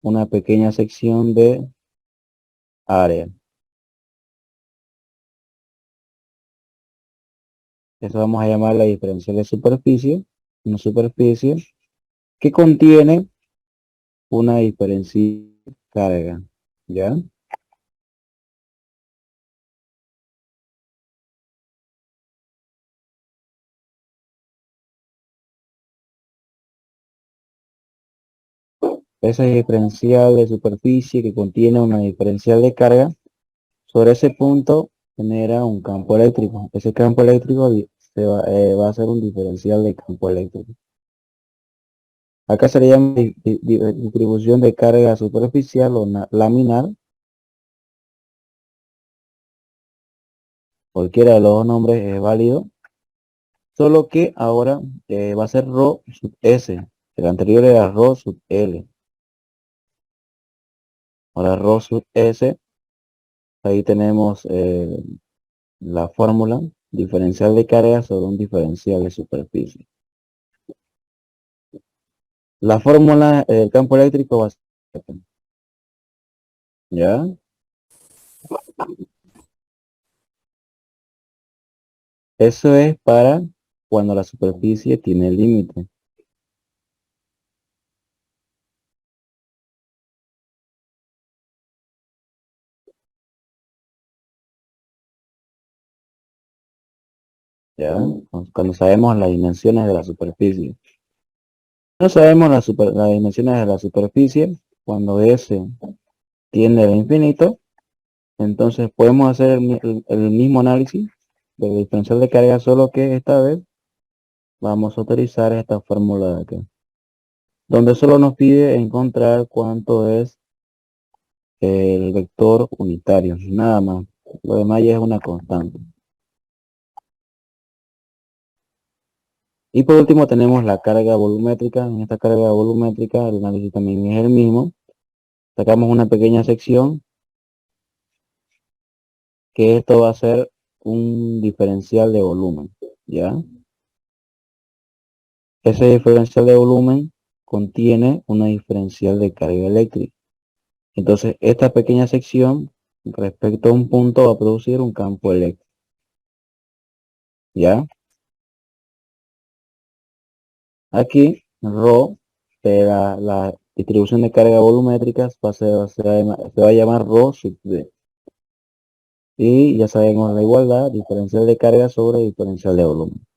una pequeña sección de área. Eso vamos a llamar la diferencial de superficie, una superficie que contiene una diferencial de carga, ¿ya? Esa diferencial de superficie que contiene una diferencial de carga, sobre ese punto genera un campo eléctrico. Ese campo eléctrico va a ser un diferencial de campo eléctrico. Acá se le llama distribución de carga superficial o laminar. Cualquiera de los dos nombres es válido, solo que ahora va a ser ρ sub S. El anterior era ρ sub L. Ahora ρ sub S, ahí tenemos la fórmula diferencial de carga sobre un diferencial de superficie. La fórmula del campo eléctrico va a ser, ¿ya? Eso es para cuando la superficie tiene límite. ¿Ya? Cuando sabemos las dimensiones de la superficie. No sabemos las dimensiones de la superficie, cuando S tiende al infinito, entonces podemos hacer el mismo análisis del diferencial de carga, solo que esta vez vamos a utilizar esta fórmula de acá, donde solo nos pide encontrar cuánto es el vector unitario, nada más. Lo demás ya es una constante. Y por último tenemos la carga volumétrica. En esta carga volumétrica el análisis también es el mismo. Sacamos una pequeña sección, que esto va a ser un diferencial de volumen, ¿ya? Ese diferencial de volumen contiene una diferencial de carga eléctrica. Entonces, esta pequeña sección respecto a un punto va a producir un campo eléctrico, ¿ya? Aquí, ρ de la distribución de carga volumétricas se va a llamar ρ sub d. Y ya sabemos la igualdad, diferencial de carga sobre diferencial de volumen.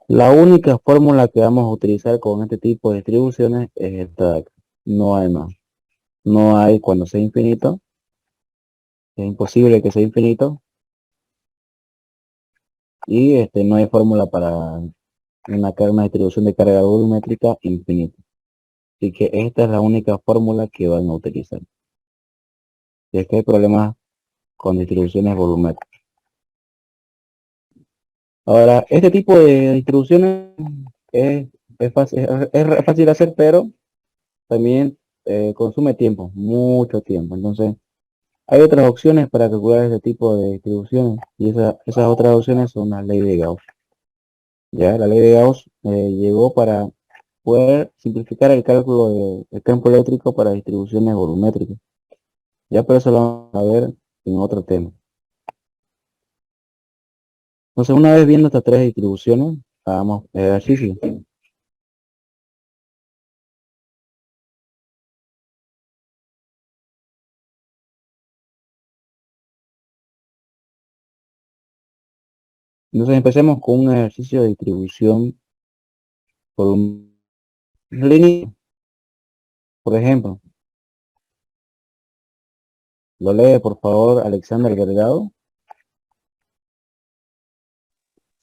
La única fórmula que vamos a utilizar con este tipo de distribuciones es esta de acá. No hay más. No hay cuando sea infinito. Es imposible que sea infinito. Y no hay fórmula para una distribución de carga volumétrica infinita. Así que esta es la única fórmula que van a utilizar. Si es que hay problemas con distribuciones volumétricas. Ahora, este tipo de distribuciones es, es fácil de hacer, pero también consume tiempo, mucho tiempo. Entonces, hay otras opciones para calcular este tipo de distribuciones, y esas otras opciones son la ley de Gauss. Ya, la ley de Gauss llegó para poder simplificar el cálculo del campo eléctrico para distribuciones volumétricas. Ya, por eso lo vamos a ver en otro tema. Entonces, una vez viendo estas tres distribuciones, hagamos ejercicio. Entonces, empecemos con un ejercicio de distribución volumétrica. Por ejemplo, lo lee por favor Alexander Delgado.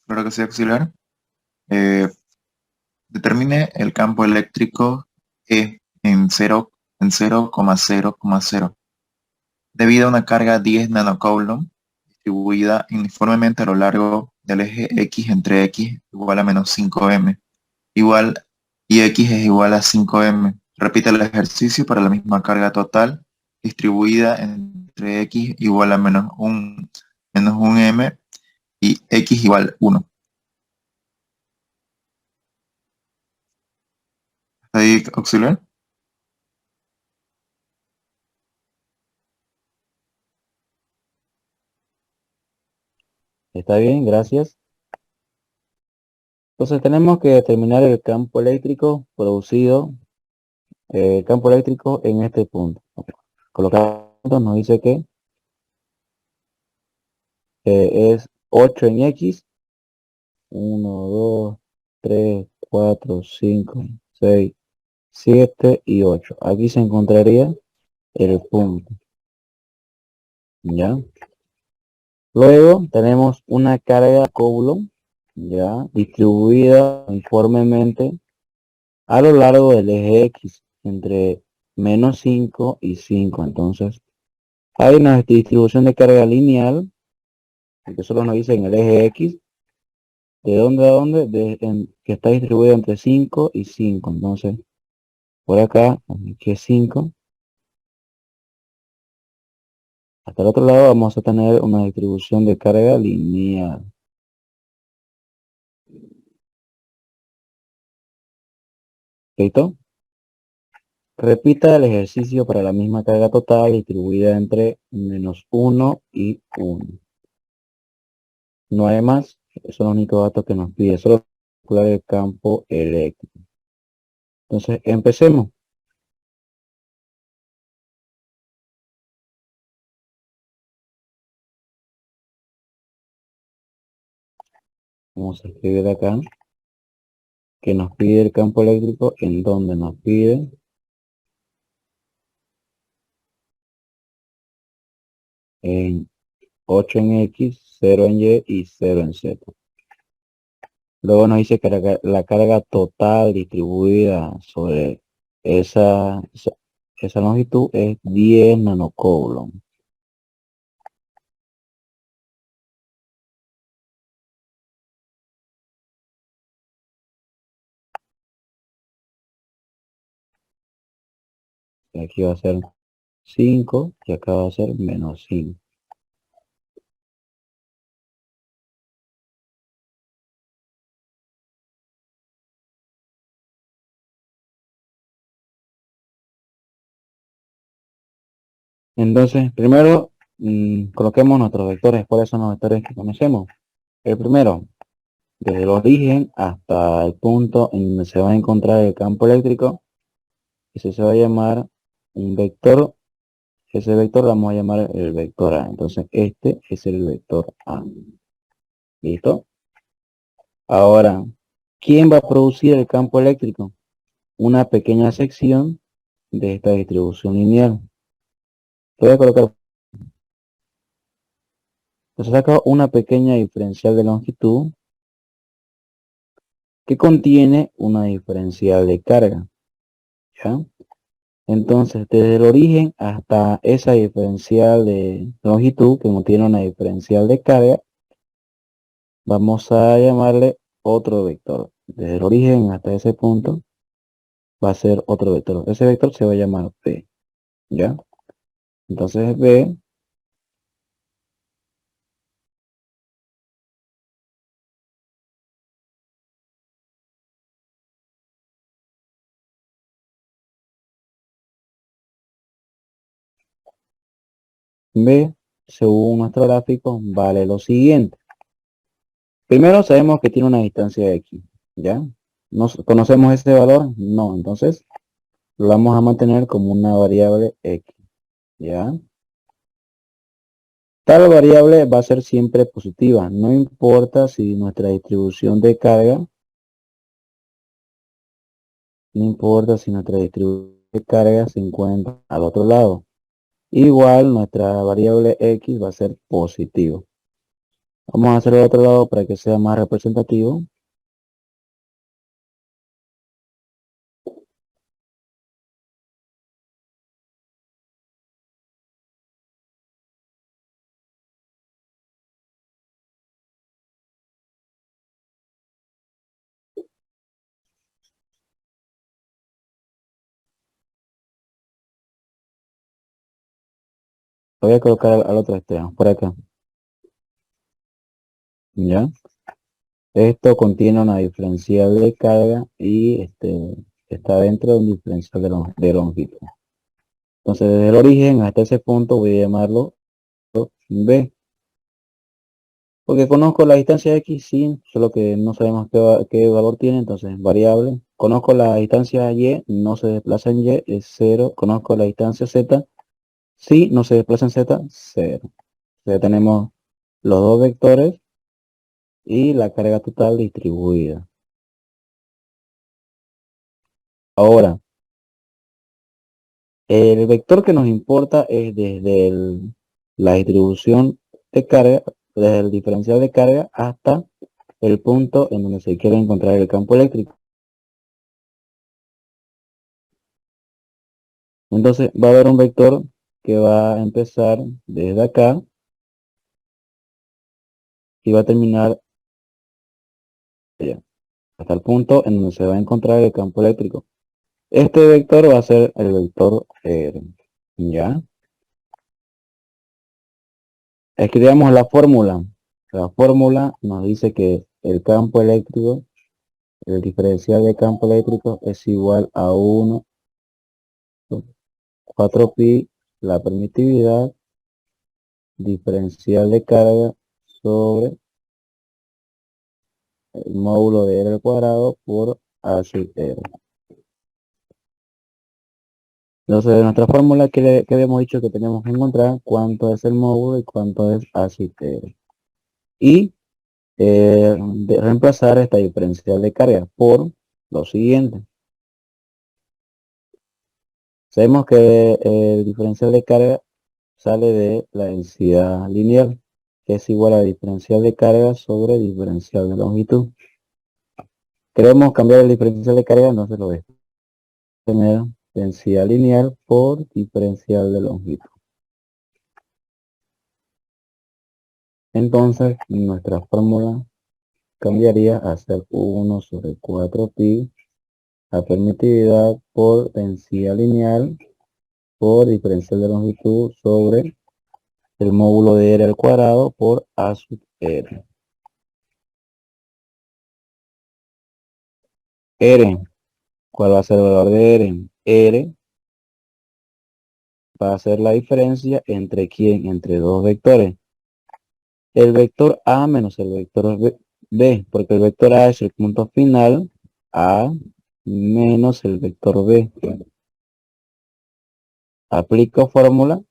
Claro que sí, auxiliar. Eh, Determine el campo eléctrico E en 0,0,0. Debido a una carga 10 nanocoulomb distribuida uniformemente a lo largo del eje X entre X igual a menos 5M, igual y X es igual a 5M. Repite el ejercicio para la misma carga total distribuida entre X igual a menos un M y X igual 1. ¿Está ahí, auxiliar? Está bien, gracias. Entonces tenemos que determinar el campo eléctrico producido, el campo eléctrico en este punto. Colocamos, nos dice que es 8 en X, 1, 2, 3, 4, 5, 6, 7 y 8. Aquí se encontraría el punto. ¿Ya? Luego tenemos una carga Coulomb, ya, distribuida uniformemente a lo largo del eje X, entre menos 5 y 5. Entonces, hay una distribución de carga lineal, que solo nos dice en el eje X, ¿de dónde a dónde? Que está distribuida entre 5 y 5. Entonces, por acá, aquí es 5. Hasta el otro lado vamos a tener una distribución de carga lineal. ¿Listo? Repita el ejercicio para la misma carga total distribuida entre menos 1 y 1. No hay más. Esos son los únicos datos que nos pide. Solo calcular el campo eléctrico. Entonces, empecemos. Vamos a escribir acá que nos pide el campo eléctrico, en donde nos pide en 8 en X, 0 en Y y 0 en Z. Luego nos dice que la carga total distribuida sobre esa longitud es 10 nanocoulomb. Aquí va a ser 5 y acá va a ser menos 5. Entonces, primero, coloquemos nuestros vectores. ¿Cuáles son los vectores que conocemos? El primero, desde el origen hasta el punto en donde se va a encontrar el campo eléctrico, ese se va a llamar un vector. Ese vector lo vamos a llamar el vector A. Entonces, este es el vector A. ¿Listo? Ahora, ¿quién va a producir el campo eléctrico? Una pequeña sección de esta distribución lineal. Voy a colocar, se saca una pequeña diferencial de longitud que contiene una diferencial de carga. ¿Ya? Entonces, desde el origen hasta esa diferencial de longitud que contiene una diferencial de carga, vamos a llamarle otro vector. Desde el origen hasta ese punto va a ser otro vector. Ese vector se va a llamar B. ¿Ya? Entonces B, según nuestro gráfico, vale lo siguiente. Primero sabemos que tiene una distancia X. ¿Ya? ¿Conocemos ese valor? No. Entonces lo vamos a mantener como una variable X. ¿Ya? Tal variable va a ser siempre positiva, no importa si nuestra distribución de carga, no importa si nuestra distribución de carga se encuentra al otro lado. Igual nuestra variable X va a ser positivo. Vamos a hacerlo al otro lado para que sea más representativo. Lo voy a colocar al otro extremo, por acá. ¿Ya? Esto contiene una diferencial de carga y está dentro de un diferencial de longitud. Entonces, desde el origen hasta ese punto voy a llamarlo B. Porque conozco la distancia X, sí, solo que no sabemos qué valor tiene, entonces variable. Conozco la distancia Y, no se desplaza en Y, es 0. Conozco la distancia Z, sí, no se desplaza en Z, 0. Ya tenemos los dos vectores y la carga total distribuida. Ahora, el vector que nos importa es desde la distribución de carga, desde el diferencial de carga hasta el punto en donde se quiere encontrar el campo eléctrico. Entonces va a haber un vector que va a empezar desde acá y va a terminar allá, hasta el punto en donde se va a encontrar el campo eléctrico. Este vector va a ser el vector R. ¿Ya? Escribamos la fórmula. La fórmula nos dice que el campo eléctrico, el diferencial de campo eléctrico es igual a 1, 4pi, la permitividad, diferencial de carga sobre el módulo de R al cuadrado por A sub R. Entonces, de nuestra fórmula, que habíamos dicho que tenemos que encontrar cuánto es el módulo y cuánto es A sub R. Y de reemplazar esta diferencial de carga por lo siguiente. Sabemos que el diferencial de carga sale de la densidad lineal, que es igual a diferencial de carga sobre diferencial de longitud. Queremos cambiar el diferencial de carga, no se lo ve. Tener densidad lineal por diferencial de longitud. Entonces, nuestra fórmula cambiaría a ser 1 sobre 4pi, la permitividad por densidad lineal por diferencial de longitud sobre el módulo de R al cuadrado por A sub R. R, ¿cuál va a ser el valor de R? R va a ser la diferencia entre quién, entre dos vectores. El vector A menos el vector B, porque el vector A es el punto final, A menos el vector B. Aplico fórmula.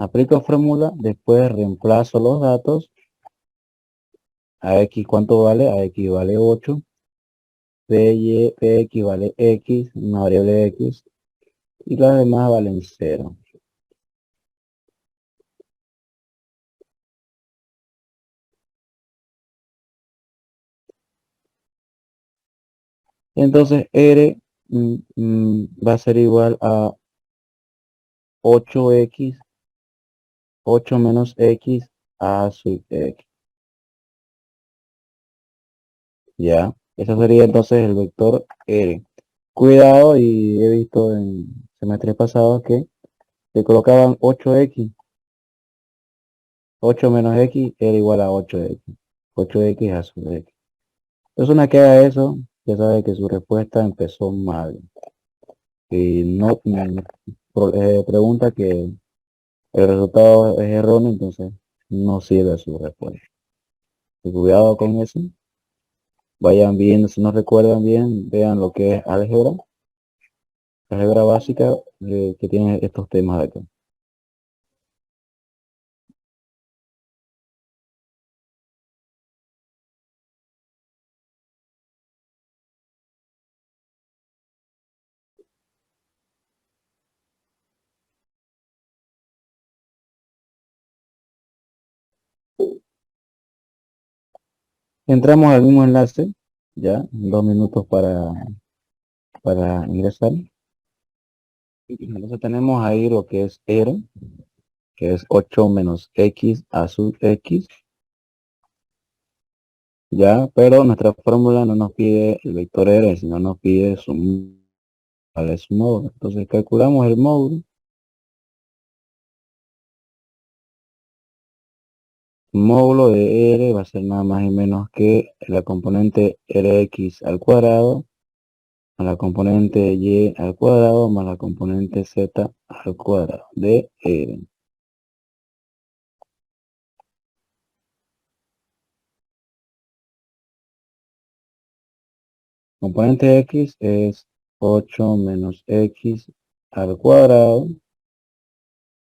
Aplico fórmula, después reemplazo los datos. A X, ¿cuánto vale? A X vale 8. Px vale X, una variable X. Y las demás valen 0. Entonces R va a ser igual a 8x, 8 menos x a sub x. Ya, eso sería entonces el vector R. Cuidado, y he visto en semestres pasados que se colocaban 8x. 8 menos x era igual a 8x. 8x a sub x. Entonces una que haga eso, ya sabe que su respuesta empezó mal. Y no pregunta que el resultado es erróneo, entonces no sirve su respuesta. Y cuidado con eso. Vayan viendo, si no recuerdan bien, vean lo que es álgebra básica que tiene estos temas de acá. Entramos al mismo enlace, ya, 2 minutos para ingresar. Entonces tenemos ahí lo que es R, que es 8 menos x a sub x. Ya, pero nuestra fórmula no nos pide el vector R, sino nos pide ¿cuál es su módulo? Entonces calculamos el módulo. El módulo de R va a ser nada más y menos que la componente Rx al cuadrado más la componente y al cuadrado más la componente z al cuadrado de R. Componente x es 8 menos x al cuadrado.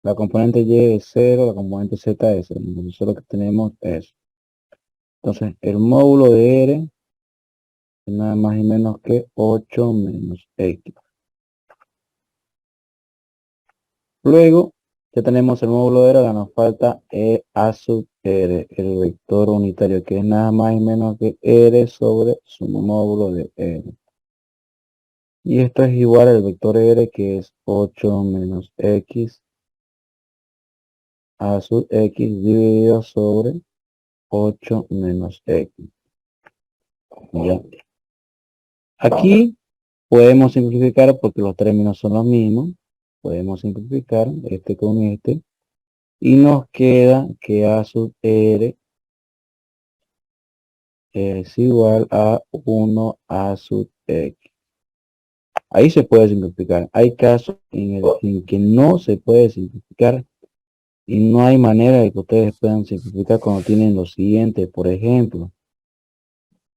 La componente y es 0, la componente z es 0. Entonces lo que tenemos es. Entonces el módulo de R es nada más y menos que 8 menos x. Luego ya tenemos el módulo de R, ahora nos falta a sub R, el vector unitario, que es nada más y menos que R sobre su módulo de R. Y esto es igual al vector R, que es 8 menos x a sub x dividido sobre 8 menos x. ¿Ya? Aquí podemos simplificar porque los términos son los mismos. Podemos simplificar este con este. Y nos queda que a sub R es igual a 1 a sub x. Ahí se puede simplificar. Hay casos en que no se puede simplificar y no hay manera de que ustedes puedan simplificar cuando tienen lo siguiente. Por ejemplo,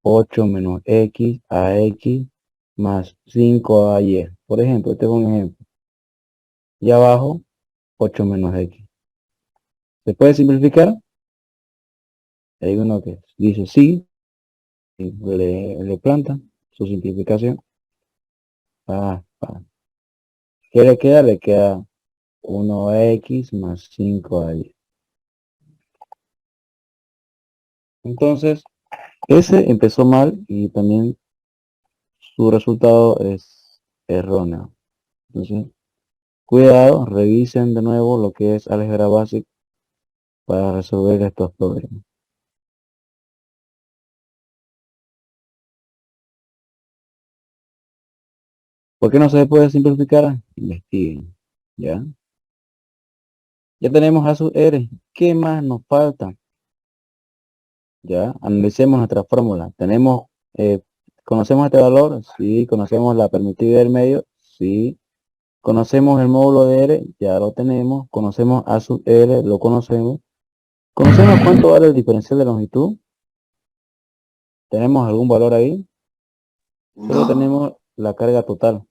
8 menos x a x más 5 a y. Por ejemplo, este es un ejemplo. Y abajo, 8 menos x. ¿Se puede simplificar? Hay uno que dice sí, y le planta su simplificación. ¿Qué le queda? Le queda 1x más 5y. Entonces, ese empezó mal y también su resultado es erróneo. Entonces, cuidado, revisen de nuevo lo que es álgebra básica para resolver estos problemas. ¿Por qué no se puede simplificar? Investiguen. ¿Ya? Ya tenemos a sub r. ¿Qué más nos falta? ¿Ya? Analicemos nuestra fórmula. Tenemos, ¿conocemos este valor? Sí. ¿Conocemos la permitida del medio? Sí. ¿Conocemos el módulo de R? Ya lo tenemos. ¿Conocemos a sub R? Lo conocemos. ¿Conocemos cuánto vale el diferencial de longitud? ¿Tenemos algún valor ahí? Solo tenemos la carga total.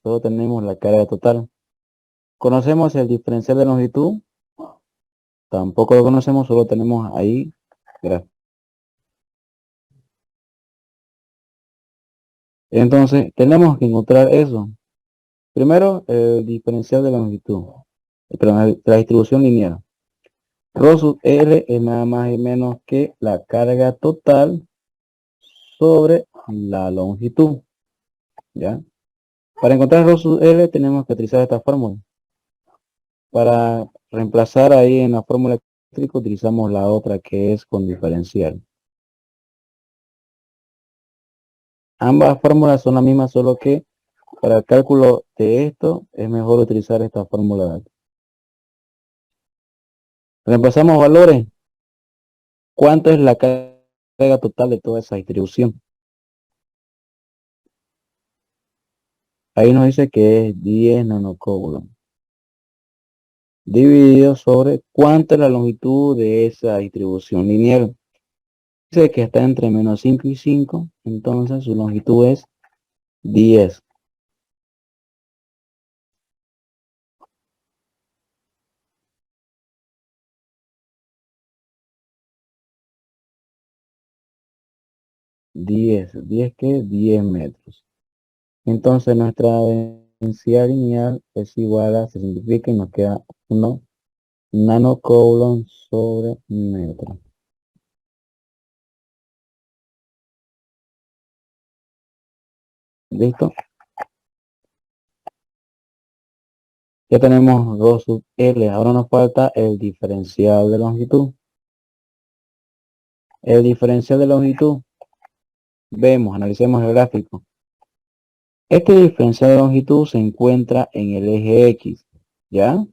Solo tenemos la carga total. ¿Conocemos el diferencial de longitud? Tampoco lo conocemos, solo tenemos ahí. Entonces, tenemos que encontrar eso. Primero, el diferencial de longitud. Perdón, la distribución lineal. Rho sub L es nada más y menos que la carga total sobre la longitud. ¿Ya? Para encontrar Rho sub L tenemos que utilizar esta fórmula. Para reemplazar ahí en la fórmula eléctrica utilizamos la otra que es con diferencial. Ambas fórmulas son las mismas, solo que para el cálculo de esto es mejor utilizar esta fórmula de aquí. Reemplazamos valores. ¿Cuánto es la carga total de toda esa distribución? Ahí nos dice que es 10 nanocoulomb. Dividido sobre cuánto es la longitud de esa distribución lineal. Dice que está entre menos 5 y 5, entonces su longitud es 10. ¿10 qué? 10 metros. Entonces nuestra densidad lineal es igual a, se simplifica y nos queda 1 nanocoulomb sobre metro. ¿Listo? Ya tenemos 2 sub L. Ahora nos falta el diferencial de longitud. El diferencial de longitud. Vemos, analicemos el gráfico. Este diferencial de longitud se encuentra en el eje X. ¿Ya?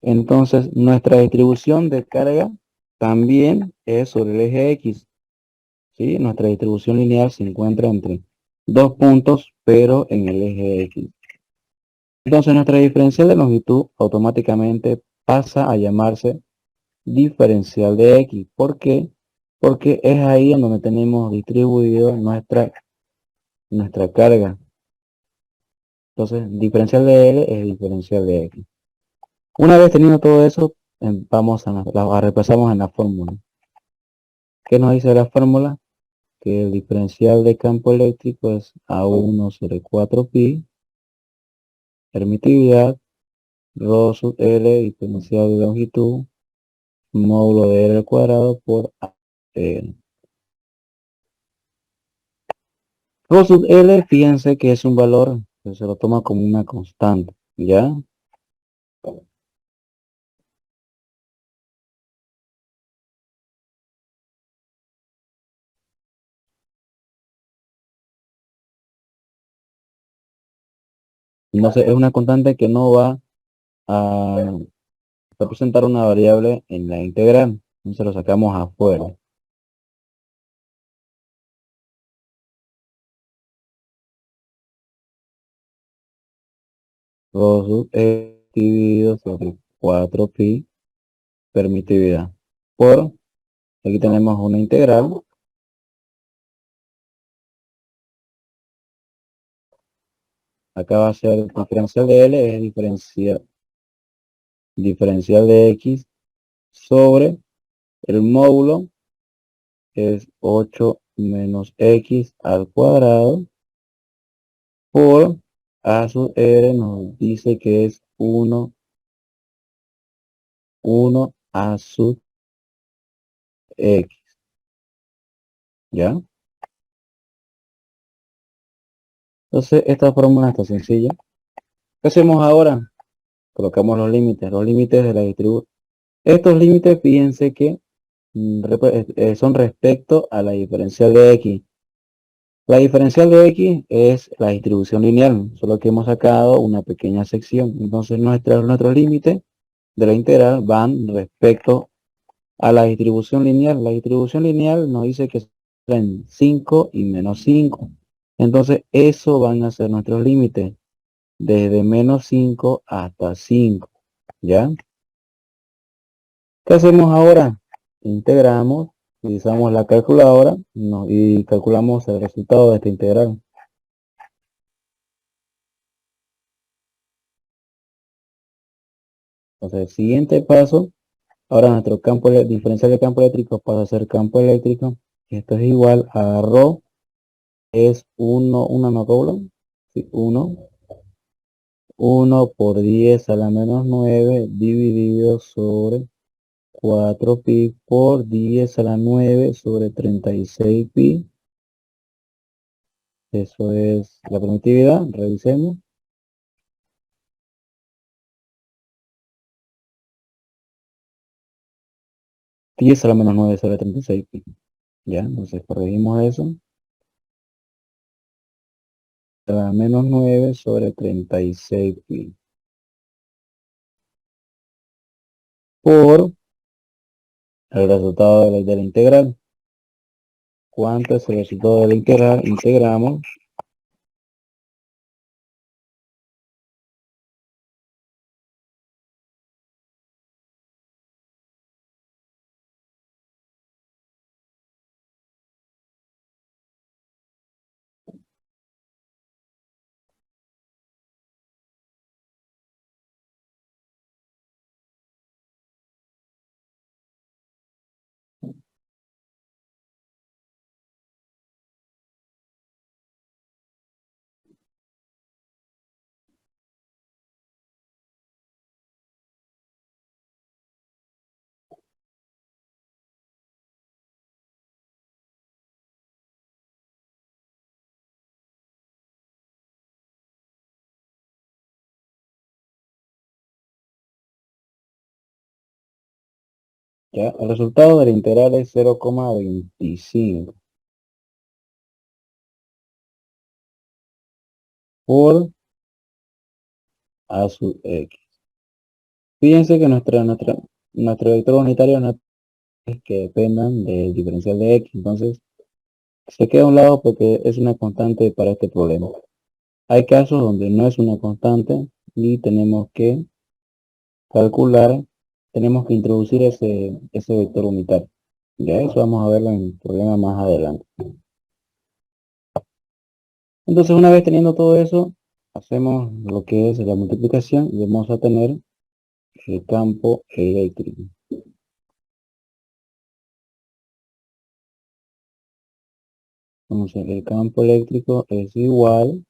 Entonces, nuestra distribución de carga también es sobre el eje X. ¿Sí? Nuestra distribución lineal se encuentra entre 2 puntos, pero en el eje X. Entonces, nuestra diferencial de longitud automáticamente pasa a llamarse diferencial de X. ¿Por qué? Porque es ahí en donde tenemos distribuido nuestra carga. Entonces, diferencial de L es diferencial de X. Una vez teniendo todo eso, vamos a repasamos en la fórmula. ¿Qué nos dice la fórmula? Que el diferencial de campo eléctrico es A1 sobre 4pi, permitividad, ρ sub L, diferencial de longitud, módulo de L al cuadrado por A. Rho sub L, fíjense que es un valor que se lo toma como una constante, ¿ya? Entonces es una constante que no va a representar una variable en la integral. Entonces lo sacamos afuera. Rho sub L dividido sobre 4pi, permitividad. Por, aquí tenemos una integral. Acá va a ser el diferencial de L, es diferencial de X sobre el módulo, es 8 menos X al cuadrado, por A sub R nos dice que es 1 A sub X. ¿Ya? Entonces esta fórmula está sencilla. ¿Qué hacemos ahora? Colocamos los límites de la distribución. Estos límites, fíjense que son respecto a la diferencial de X. La diferencial de X es la distribución lineal, solo que hemos sacado una pequeña sección. Entonces nuestros límites de la integral van respecto a la distribución lineal. La distribución lineal nos dice que son 5 y menos 5. Entonces eso van a ser nuestros límites, desde menos 5 hasta 5. ¿Ya? ¿Qué hacemos ahora? Integramos, utilizamos la calculadora y calculamos el resultado de esta integral. Entonces, el siguiente paso, ahora nuestro diferencial de campo eléctrico pasa a ser campo eléctrico. Esto es igual a ρ, es 1 no coulomb, sí, 1 por 10 a la menos 9 dividido sobre 4pi por 10 a la 9 sobre 36pi. Eso es la permitividad, revisemos. 10 a la menos 9 sobre 36pi. Ya, entonces corregimos eso. A la menos 9 sobre 36pi. Por el resultado de la integral. ¿Cuánto es el resultado de la integral? Integramos. Ya, el resultado de la integral es 0,25 por a sub x. Fíjense que nuestro vector unitario no es que dependan del diferencial de x, entonces se queda a un lado porque es una constante para este problema. Hay casos donde no es una constante y tenemos que calcular, tenemos que introducir ese vector unitario. Ya eso vamos a verlo en el problema más adelante. Entonces, una vez teniendo todo eso, hacemos lo que es la multiplicación y vamos a tener el campo eléctrico. Entonces, el campo eléctrico es igual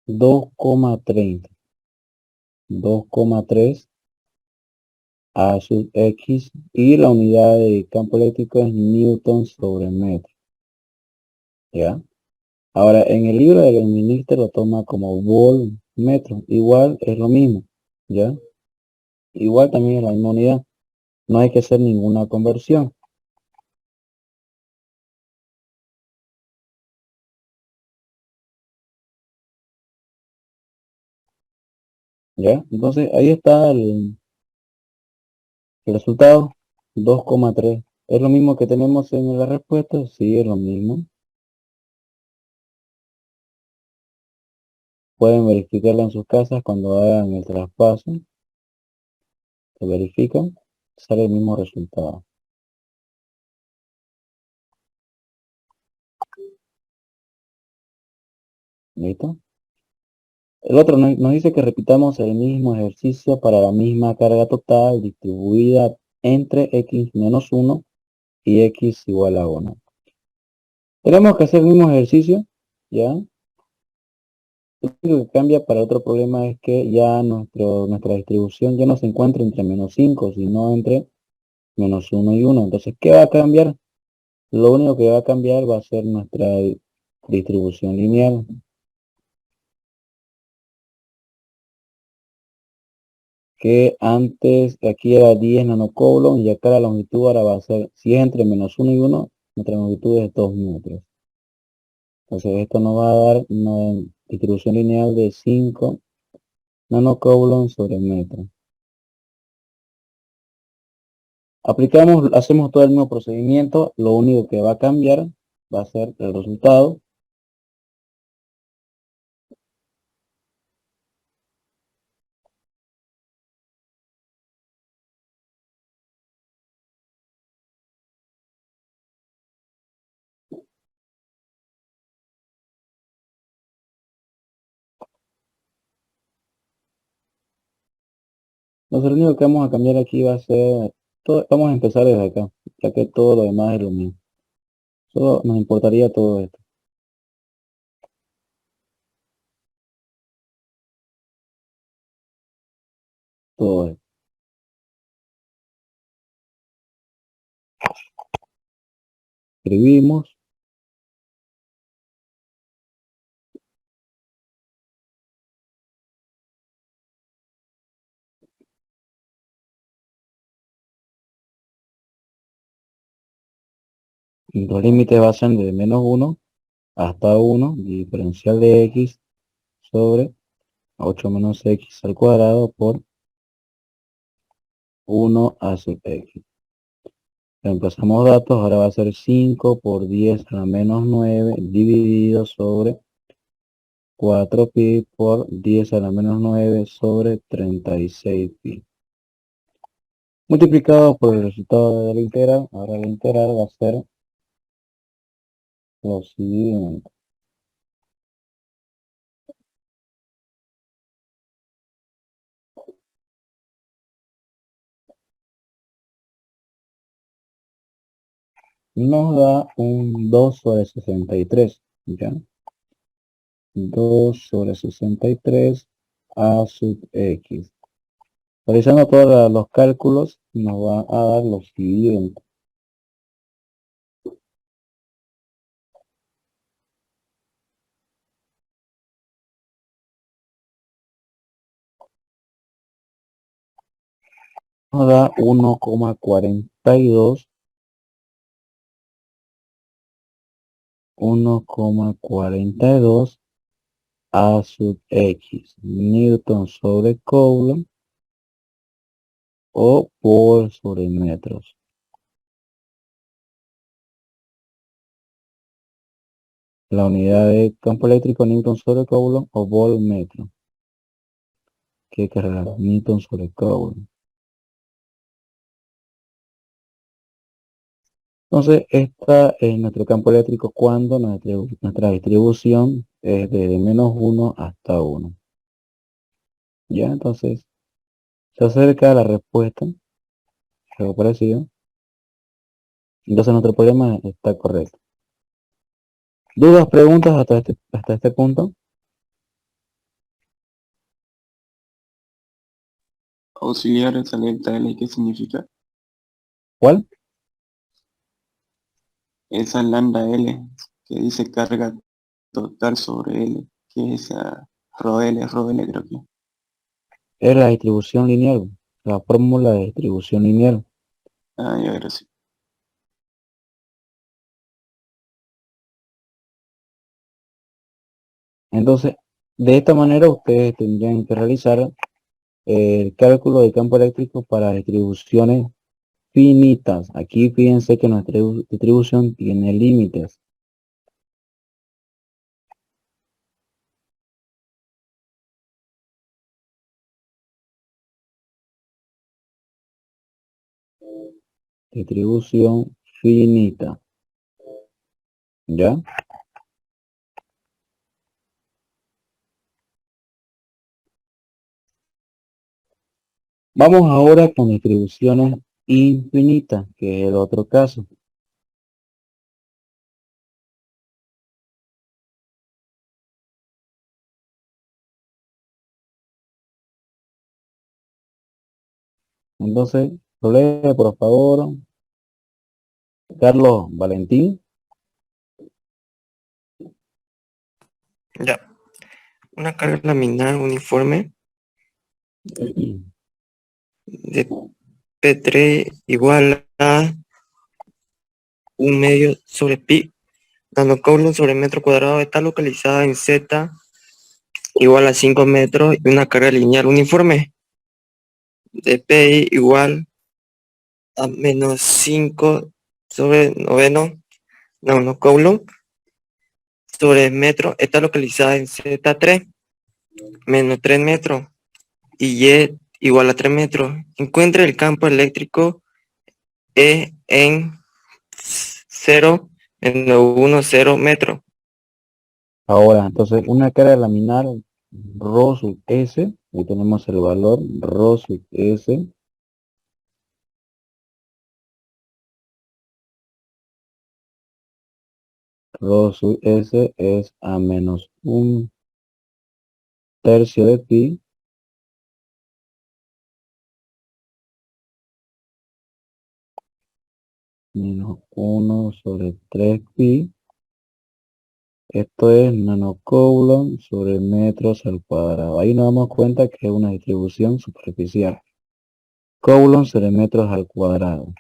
a 2,30. 2,3 a sub x y la unidad de campo eléctrico es newton sobre metro. ¿Ya? Ahora, en el libro del ministro lo toma como volt metro. Igual es lo mismo. ¿Ya? Igual también es la misma unidad. No hay que hacer ninguna conversión. ¿Ya? Entonces, ahí está el resultado. 2,3. ¿Es lo mismo que tenemos en la respuesta? Sí, es lo mismo. Pueden verificarlo en sus casas cuando hagan el traspaso. Se verifican, sale el mismo resultado. ¿Listo? El otro nos dice que repitamos el mismo ejercicio para la misma carga total distribuida entre x-1 y x igual a 1. Tenemos que hacer el mismo ejercicio, ¿ya? Lo único que cambia para otro problema es que ya nuestra distribución ya no se encuentra entre -5, sino entre -1 y 1. Entonces, ¿qué va a cambiar? Lo único que va a cambiar va a ser nuestra distribución lineal. Que antes aquí era 10 nanocoulomb y acá la longitud ahora va a ser, si es entre -1 y 1, nuestra longitud es 2 metros. Entonces esto nos va a dar una distribución lineal de 5 nanocoulomb sobre metro. Hacemos todo el mismo procedimiento, lo único que va a cambiar va a ser el resultado. Entonces lo único que vamos a cambiar aquí va a ser, vamos a empezar desde acá, ya que todo lo demás es lo mismo. Solo nos importaría todo esto. Todo esto. Escribimos. Y los límites va a ser de -1 hasta 1, diferencial de x sobre 8 menos x al cuadrado por 1 a sub x. Reemplazamos datos, ahora va a ser 5 por 10 a la menos 9 dividido sobre 4pi por 10 a la menos 9 sobre 36pi. multiplicado por el resultado de la integral. Ahora la integral va a ser lo siguiente. Nos da un 2 sobre 63, ¿ya? 2 sobre 63 a sub x. Realizando todos los cálculos, nos va a dar lo siguiente. Nos da 1,42 a sub x newton sobre coulomb o por sobre metros. La unidad de campo eléctrico newton sobre coulomb o volt metro. ¿Qué carga? Newton sobre coulomb. Entonces, esta es nuestro campo eléctrico cuando nuestra distribución es de menos 1 hasta 1. Ya, entonces, se acerca a la respuesta, algo parecido. Entonces, nuestro problema está correcto. ¿Dudas, preguntas hasta este punto? Auxiliares alerta L, ¿qué significa? ¿Cuál? Esa lambda L que dice carga total sobre L, que es rho L creo que. Es la distribución lineal, la fórmula de distribución lineal. Ah, ya, gracias. Entonces, de esta manera ustedes tendrían que realizar el cálculo de campo eléctrico para distribuciones finitas. Aquí fíjense que nuestra distribución tiene límites. Distribución finita. ¿Ya? Vamos ahora con distribuciones infinitas, que es el otro caso. Entonces, lo lee por favor, Carlos Valentín. Ya, una carga laminar uniforme de P3 igual a 1/2 sobre pi nanocoulomb sobre metro cuadrado está localizada en Z igual a 5 metros y una carga lineal uniforme de Pi igual a menos 5 sobre noveno nanocoulomb sobre metro está localizada en Z3 menos 3 metros y Y igual a 3 metros. Encuentra el campo eléctrico E en 0 menos 1, 0 metros. Ahora, entonces, una carga laminar Rho sub S, ahí tenemos el valor Rho sub S, Rho sub S es a menos 1/3 de pi menos 1 sobre 3 pi. Esto es nanocoulomb sobre metros al cuadrado. Ahí nos damos cuenta que es una distribución superficial. Coulomb sobre metros al cuadrado.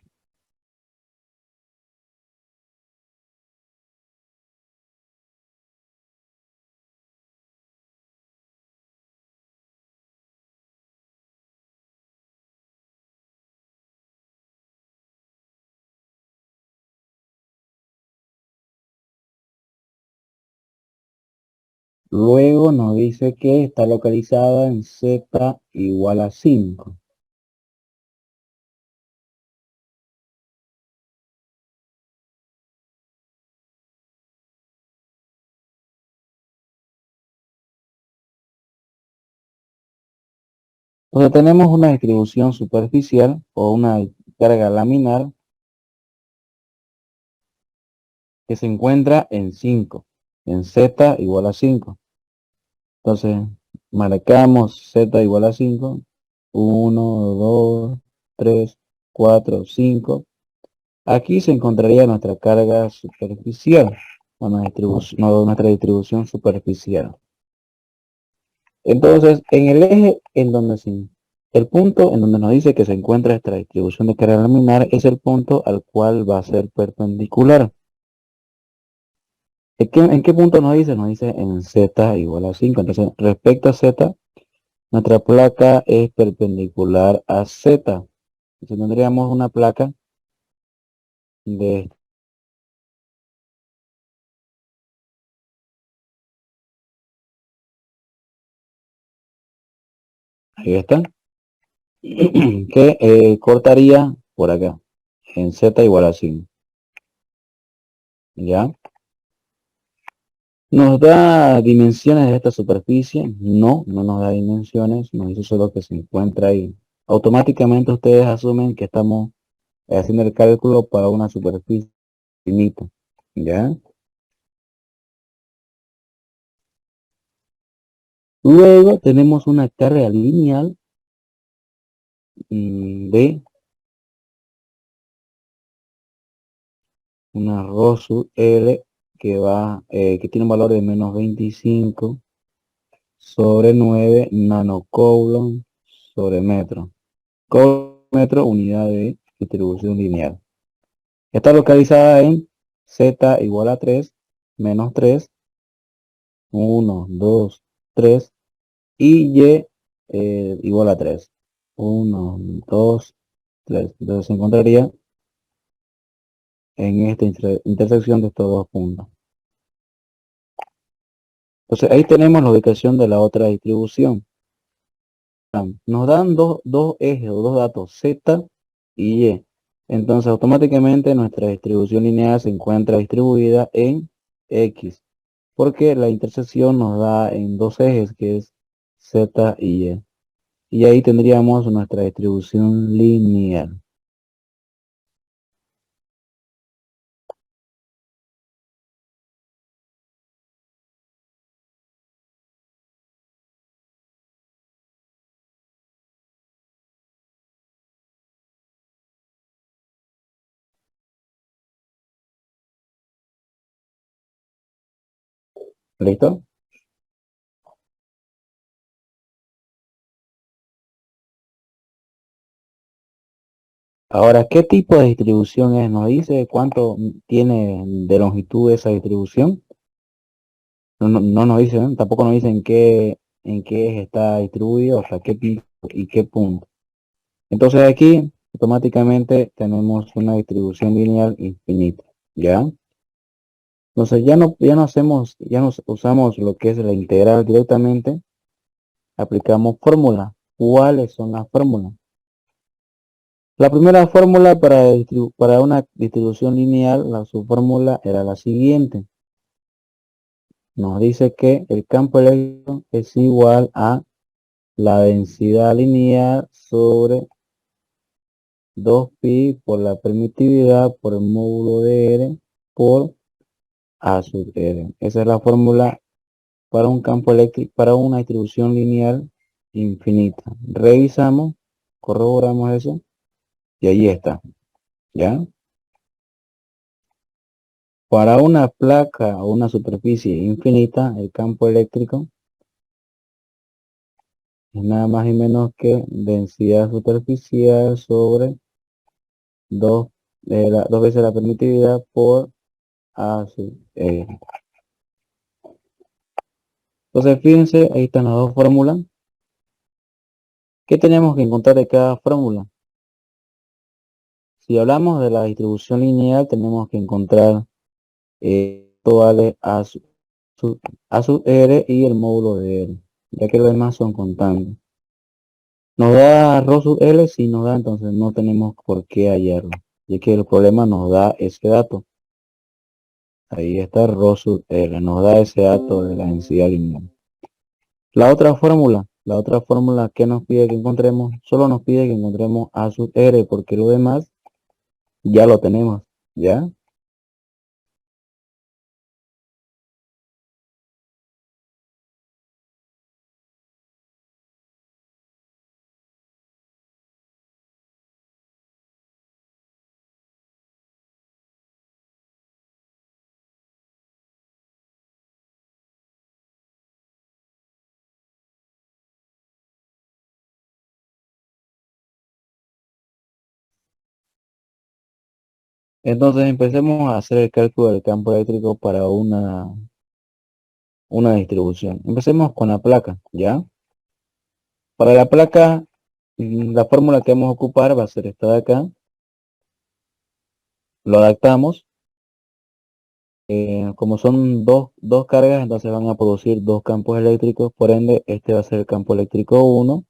Luego nos dice que está localizada en Z igual a 5. Entonces tenemos una distribución superficial o una carga laminar que se encuentra en 5, en Z igual a 5. Entonces marcamos Z igual a 5, 1, 2, 3, 4, 5. Aquí se encontraría nuestra carga superficial, o nuestra distribución superficial. Entonces, en el eje en donde el punto en donde nos dice que se encuentra esta distribución de carga laminar es el punto al cual va a ser perpendicular. ¿En qué punto nos dice? Nos dice en Z igual a 5. Entonces, respecto a Z, nuestra placa es perpendicular a Z. Entonces, tendríamos una placa de... Ahí está. Que cortaría por acá, en Z igual a 5. ¿Ya? ¿Nos da dimensiones de esta superficie? No, no nos da dimensiones, nos dice solo que se encuentra ahí. Automáticamente ustedes asumen que estamos haciendo el cálculo para una superficie finita. ¿Ya? Luego tenemos una carga lineal de una rho sub L que tiene un valor de menos 25 sobre 9 nanocoulomb sobre metro. Coulomb metro, unidad de distribución lineal. Está localizada en Z igual a 3, menos 3, 1, 2, 3 y Y igual a 3. 1, 2, 3. Entonces se encontraría en esta intersección de estos dos puntos. Entonces ahí tenemos la ubicación de la otra distribución. Nos dan dos ejes o dos datos, Z y Y. Entonces automáticamente nuestra distribución lineal se encuentra distribuida en X, porque la intersección nos da en dos ejes que es Z y Y. Y ahí tendríamos nuestra distribución lineal. ¿Listo? Ahora, ¿qué tipo de distribución es? ¿Nos dice cuánto tiene de longitud esa distribución? No nos dicen, tampoco nos dicen en qué eje está distribuido, hasta qué pico y qué punto. Entonces aquí automáticamente tenemos una distribución lineal infinita, ¿ya? Entonces ya no usamos lo que es la integral directamente, aplicamos fórmula. ¿Cuáles son las fórmulas? La primera fórmula para una distribución lineal, su fórmula era la siguiente. Nos dice que el campo eléctrico es igual a la densidad lineal sobre 2pi por la permitividad por el módulo de R por A sub R. Esa es la fórmula para un campo eléctrico, para una distribución lineal infinita. Revisamos, corroboramos eso y ahí está. ¿Ya? Para una placa o una superficie infinita, el campo eléctrico es nada más y menos que densidad superficial sobre 2 veces la permitividad por A sub R. Entonces, fíjense, ahí están las dos fórmulas. ¿Qué tenemos que encontrar de cada fórmula? Si hablamos de la distribución lineal, tenemos que encontrar esto vale A sub R y el módulo de R, ya que los demás son constantes. Nos da rho sub L, si nos da, entonces no tenemos por qué hallarlo, ya que el problema nos da ese dato. Ahí está rho sub L, nos da ese dato de la densidad lineal. La otra fórmula, La otra fórmula que nos pide que encontremos, solo nos pide que encontremos A sub R, porque lo demás ya lo tenemos, ¿ya? Entonces empecemos a hacer el cálculo del campo eléctrico para una distribución. Empecemos con la placa, ¿ya? Para la placa, la fórmula que vamos a ocupar va a ser esta de acá. Lo adaptamos. Como son dos cargas, entonces van a producir dos campos eléctricos. Por ende, este va a ser el campo eléctrico 1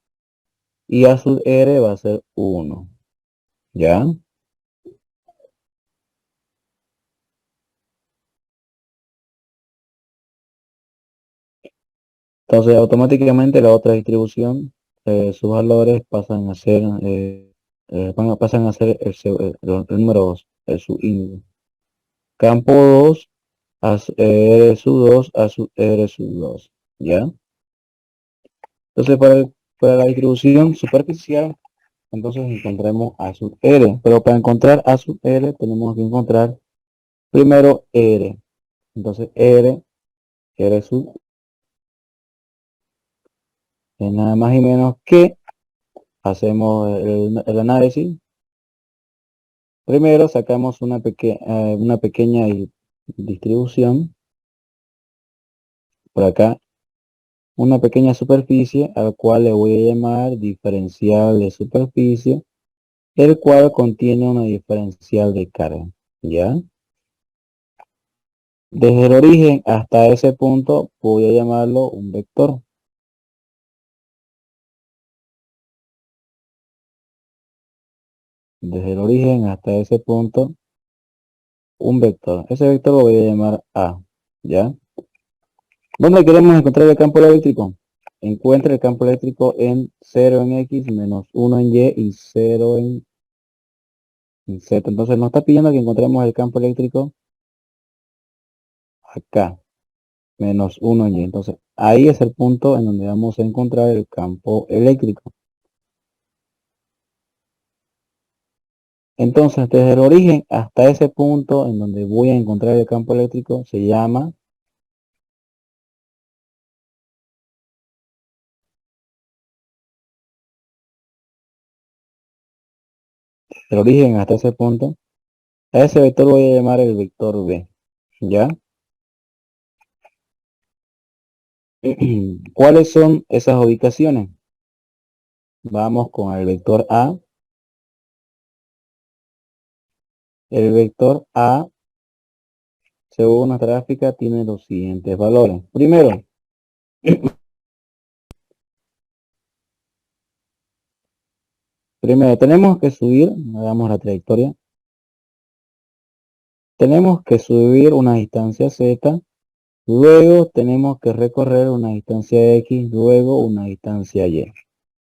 y A sub R va a ser 1. ¿Ya? Entonces, automáticamente la otra distribución, sus valores pasan a ser, pasan a ser el número 2, su índice. Campo 2, R sub 2, A sub R sub 2. ¿Ya? Entonces, para la distribución superficial, entonces encontremos A sub R. Pero para encontrar A sub R, tenemos que encontrar primero R. Entonces, R sub es nada más y menos que hacemos el análisis. Primero sacamos una pequeña distribución. Por acá, una pequeña superficie al cual le voy a llamar diferencial de superficie, el cual contiene una diferencial de carga. ¿Ya? Desde el origen hasta ese punto voy a llamarlo un vector. Desde el origen hasta ese punto, un vector. Ese vector lo voy a llamar A. ¿Ya? ¿Dónde queremos encontrar el campo eléctrico? Encuentra el campo eléctrico en 0 en X, menos 1 en Y y 0 en Z. Entonces nos está pidiendo que encontremos el campo eléctrico acá, menos 1 en Y. Entonces ahí es el punto en donde vamos a encontrar el campo eléctrico. Entonces desde el origen hasta ese punto en donde voy a encontrar el campo eléctrico se llama el origen hasta ese punto. A ese vector voy a llamar el vector B. ¿Ya? ¿Cuáles son esas ubicaciones? Vamos con el vector A. El vector A, según nuestra gráfica, tiene los siguientes valores. Primero, tenemos que subir, hagamos la trayectoria. Tenemos que subir una distancia Z, luego tenemos que recorrer una distancia X, luego una distancia Y.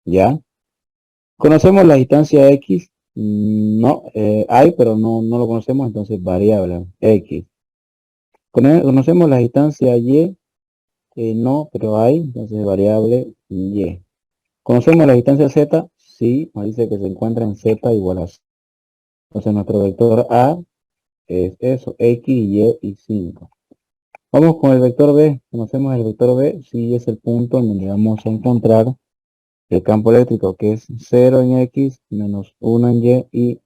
¿Ya? ¿Conocemos la distancia X? No, hay, pero no lo conocemos, entonces variable X. ¿Conocemos la distancia Y? No, pero hay, entonces variable Y. ¿Conocemos la distancia Z? Sí, nos dice que se encuentra en Z igual a 0. Entonces nuestro vector A es eso, X, Y y 5. Vamos con el vector B. ¿Conocemos el vector B? Sí, es el punto en donde vamos a encontrar el campo eléctrico, que es 0 en X, menos 1 en Y y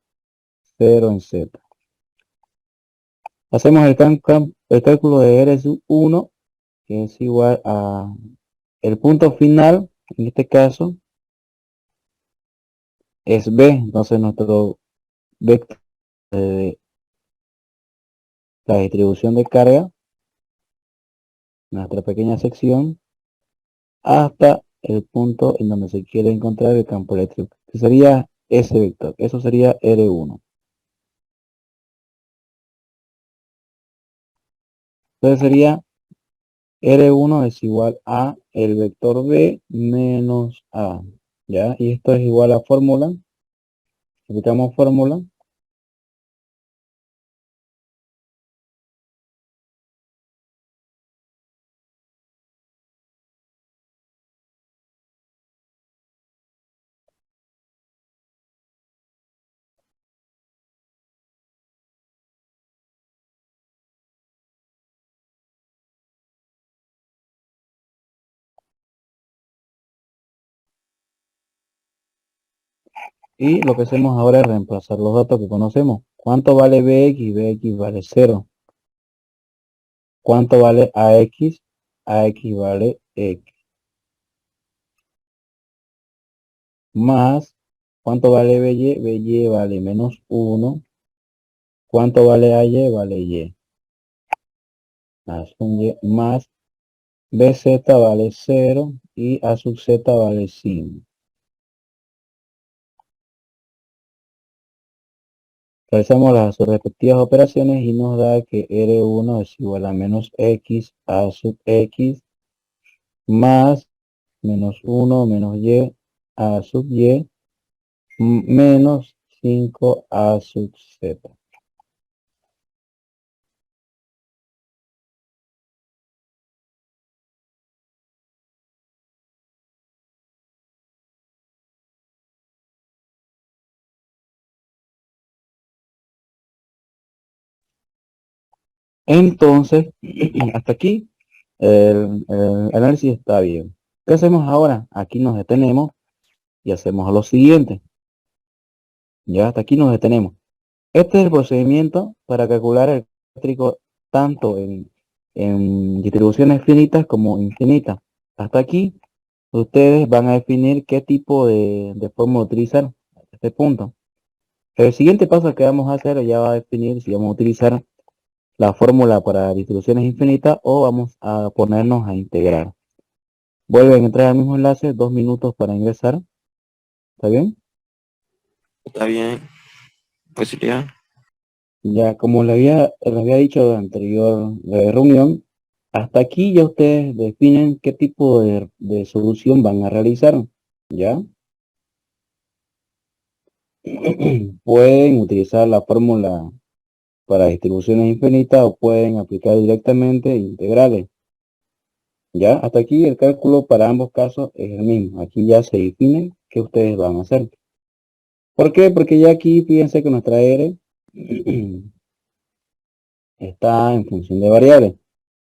0 en Z. Hacemos el cálculo de R sub 1, que es igual a el punto final, en este caso, es B. Entonces nuestro vector de la distribución de carga, nuestra pequeña sección, hasta el punto en donde se quiere encontrar el campo eléctrico, que sería ese vector. Eso sería R1. Entonces sería R1 es igual a el vector B menos A, ¿ya? Y esto es igual a fórmula, aplicamos fórmula, y lo que hacemos ahora es reemplazar los datos que conocemos. ¿Cuánto vale Bx? Bx vale 0. ¿Cuánto vale AX? AX vale X. Más, ¿cuánto vale BY? BY vale menos 1. ¿Cuánto vale AY? Vale Y. Más un Y, más BZ vale 0 y A sub Z vale 5. Realizamos las respectivas operaciones y nos da que R1 es igual a menos X A sub X más menos 1 menos Y A sub Y menos 5 A sub Z. Entonces, hasta aquí el análisis está bien. ¿Qué hacemos ahora? Aquí nos detenemos y hacemos lo siguiente. Ya hasta aquí nos detenemos. Este es el procedimiento para calcular el eléctrico tanto en distribuciones finitas como infinitas. Hasta aquí ustedes van a definir qué tipo de fórmula utilizar a este punto. El siguiente paso que vamos a hacer ya va a definir si vamos a utilizar la fórmula para distribuciones infinitas o vamos a ponernos a integrar. Vuelven a entrar al mismo enlace, 2 minutos para ingresar. ¿Está bien? Está bien. Pues sería. Ya como le había dicho en la anterior reunión, hasta aquí ya ustedes definen qué tipo de solución van a realizar. ¿Ya? Pueden utilizar la fórmula para distribuciones infinitas o pueden aplicar directamente integrales. Ya, hasta aquí el cálculo para ambos casos es el mismo. Aquí ya se define qué ustedes van a hacer. ¿Por qué? Porque ya aquí fíjense que nuestra R está en función de variables.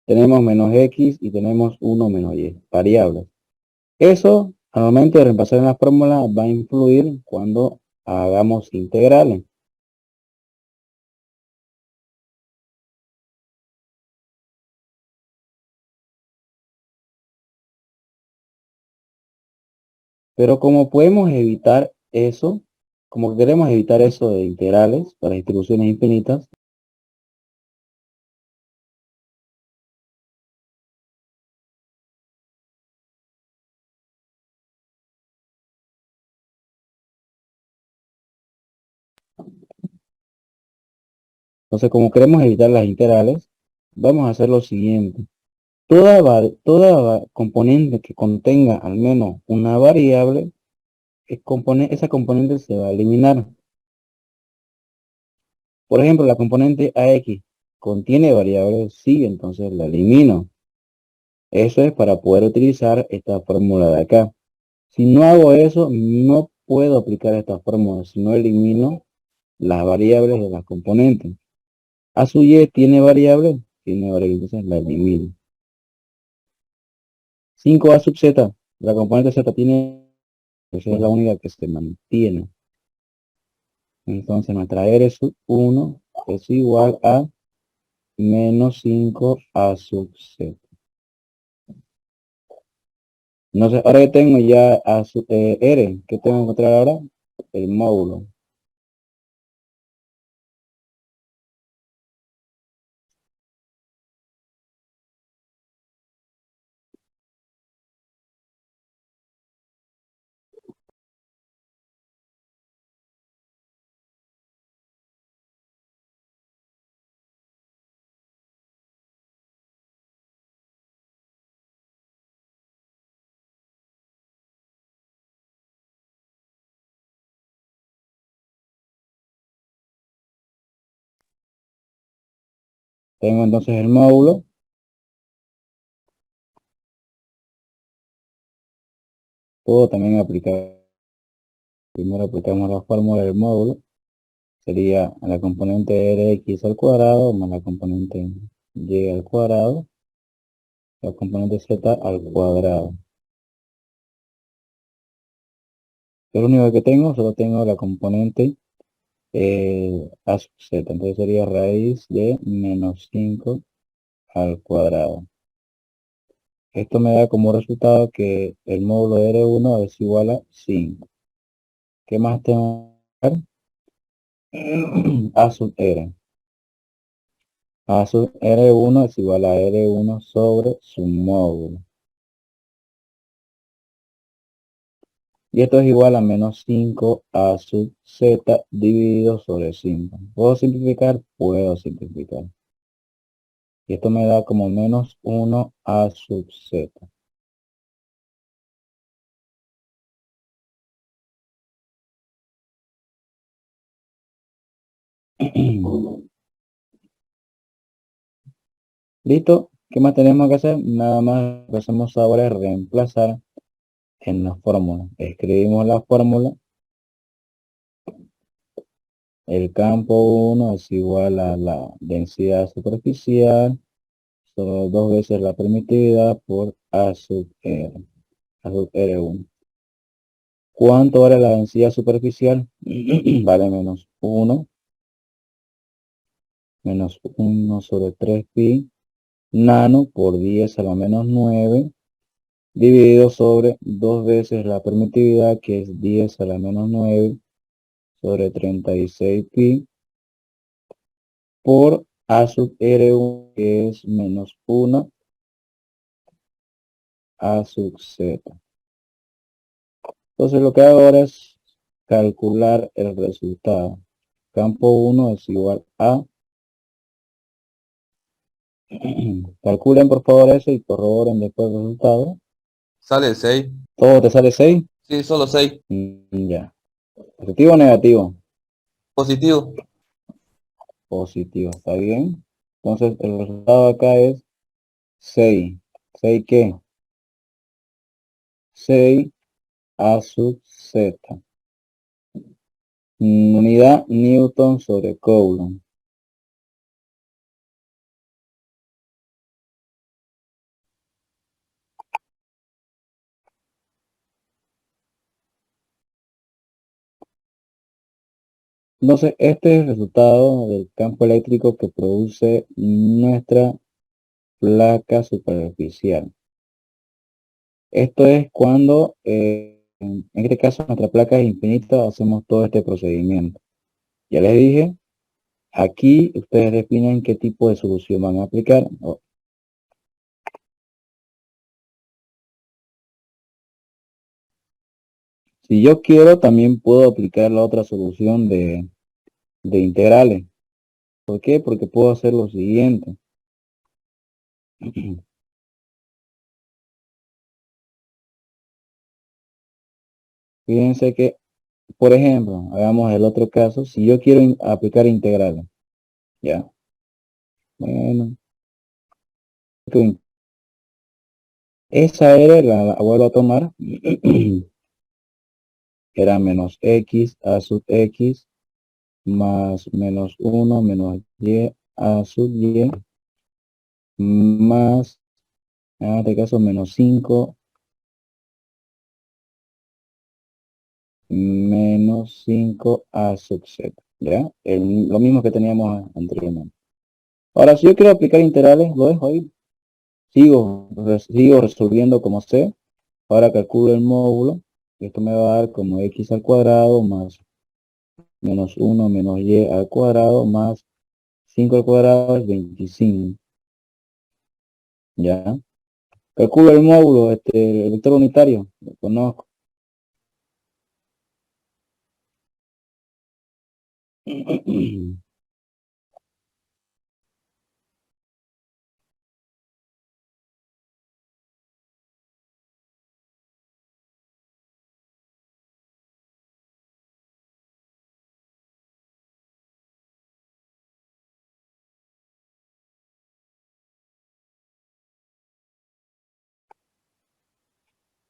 Tenemos menos X y tenemos 1 menos Y, variables. Eso, al momento de reemplazar en la fórmula, va a influir cuando hagamos integrales. Pero como podemos evitar eso, como queremos evitar eso de integrales para distribuciones infinitas, entonces como queremos evitar las integrales, vamos a hacer lo siguiente. Toda componente que contenga al menos una variable, esa componente se va a eliminar. Por ejemplo, la componente AX contiene variables, sí, entonces la elimino. Eso es para poder utilizar esta fórmula de acá. Si no hago eso, no puedo aplicar esta fórmula, si no elimino las variables de las componentes. A su Y tiene variable, entonces la elimino. 5A sub Z, la componente Z tiene, esa es la única que se mantiene. Entonces nuestra R sub 1 es igual a menos 5A sub Z. No sé, ahora que tengo ya a sub, R, ¿qué tengo que encontrar ahora? El módulo. Tengo entonces el módulo. Puedo también aplicar, primero aplicamos la fórmula del módulo. Sería la componente Rx al cuadrado más la componente Y al cuadrado, la componente Z al cuadrado. Lo único que tengo, solo tengo la componente a sub z, entonces sería raíz de menos 5 al cuadrado. Esto me da como resultado que el módulo de R1 es igual a 5. ¿Qué más tengo que hacer? A sub R. A sub R1 es igual a R1 sobre su módulo. Y esto es igual a menos 5 a sub z dividido sobre 5. ¿Puedo simplificar? Puedo simplificar. Y esto me da como menos 1 a sub z. ¿Listo? ¿Qué más tenemos que hacer? Nada más lo que hacemos ahora es reemplazar en la fórmula. Escribimos la fórmula. El campo 1 es igual a la densidad superficial sobre 2 veces la permitida por A sub R, A sub R1. ¿Cuánto vale la densidad superficial? Vale menos 1 sobre 3 pi nano por 10 a la menos 9 dividido sobre 2 veces la permitividad, que es 10 a la menos 9 sobre 36 pi por A sub R1, que es menos 1 A sub Z. Entonces lo que hago ahora es calcular el resultado. Campo 1 es igual a... Calculen por favor eso y corroboren después el resultado. Sale 6. ¿Todo te sale 6? Sí, solo 6. Ya. ¿Positivo o negativo? Positivo. Positivo, ¿está bien? Entonces el resultado acá es 6. ¿6 qué? 6 A sub Z. Unidad Newton sobre Coulomb. Entonces, este es el resultado del campo eléctrico que produce nuestra placa superficial. Esto es cuando, en este caso, nuestra placa es infinita, hacemos todo este procedimiento. Ya les dije, aquí ustedes definen qué tipo de solución van a aplicar. Si yo quiero, también puedo aplicar la otra solución de integrales. ¿Por qué? Porque puedo hacer lo siguiente. Fíjense que, por ejemplo, hagamos el otro caso. Si yo quiero aplicar integrales, ya. Bueno, esa R la vuelvo a tomar. Era menos x a sub x más menos 1 menos y a sub y más, en este caso, menos 5 menos 5 a sub z, ¿ya? Lo mismo que teníamos anteriormente. Ahora, si yo quiero aplicar integrales, lo dejo ahí. Sigo resolviendo como sé. Ahora calculo el módulo. Esto me va a dar como x al cuadrado más menos 1 menos y al cuadrado más 5 al cuadrado es 25. ¿Ya? Calculo el módulo, el vector unitario. Lo conozco.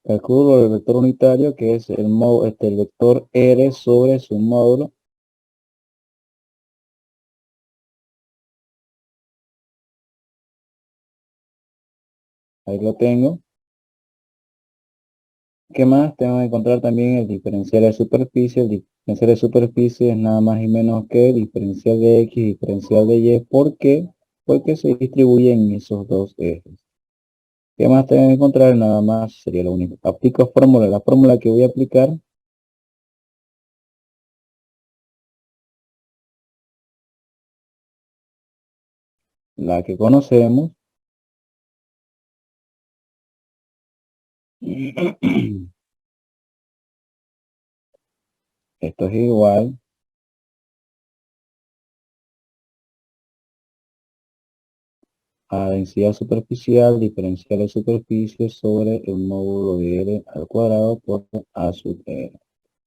calculo el vector unitario, que es el vector R sobre su módulo. Ahí lo tengo. ¿Qué más? Tengo que encontrar también el diferencial de superficie. El diferencial de superficie es nada más y menos que diferencial de X, diferencial de Y. ¿Por qué? Porque se distribuyen esos dos ejes. ¿Qué más tengo que encontrar? Nada más sería lo único. Aplico fórmula. La fórmula que voy a aplicar, la que conocemos. Esto es igual a densidad superficial, diferencial de superficie sobre el módulo de R al cuadrado por A sub R.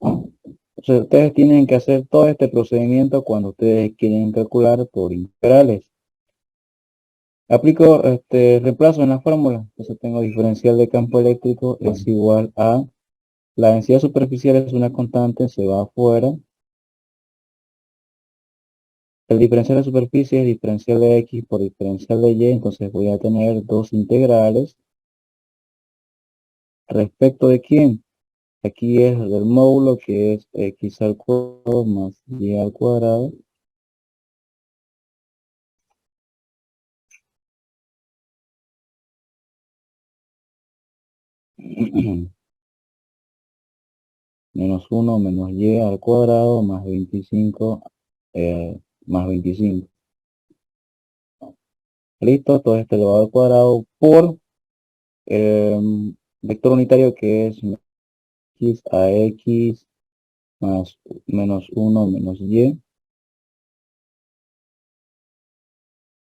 Entonces, ustedes tienen que hacer todo este procedimiento cuando ustedes quieren calcular por integrales. Aplico, reemplazo en la fórmula. Entonces tengo diferencial de campo eléctrico es igual a, la densidad superficial es una constante, se va afuera. El diferencial de superficie es diferencial de X por diferencial de Y, entonces voy a tener dos integrales. ¿Respecto de quién? Aquí es del módulo, que es X al cuadrado más Y al cuadrado. Menos 1 menos Y al cuadrado más 25 más 25. Listo, todo este elevado al cuadrado por vector unitario, que es X a X más menos 1 menos Y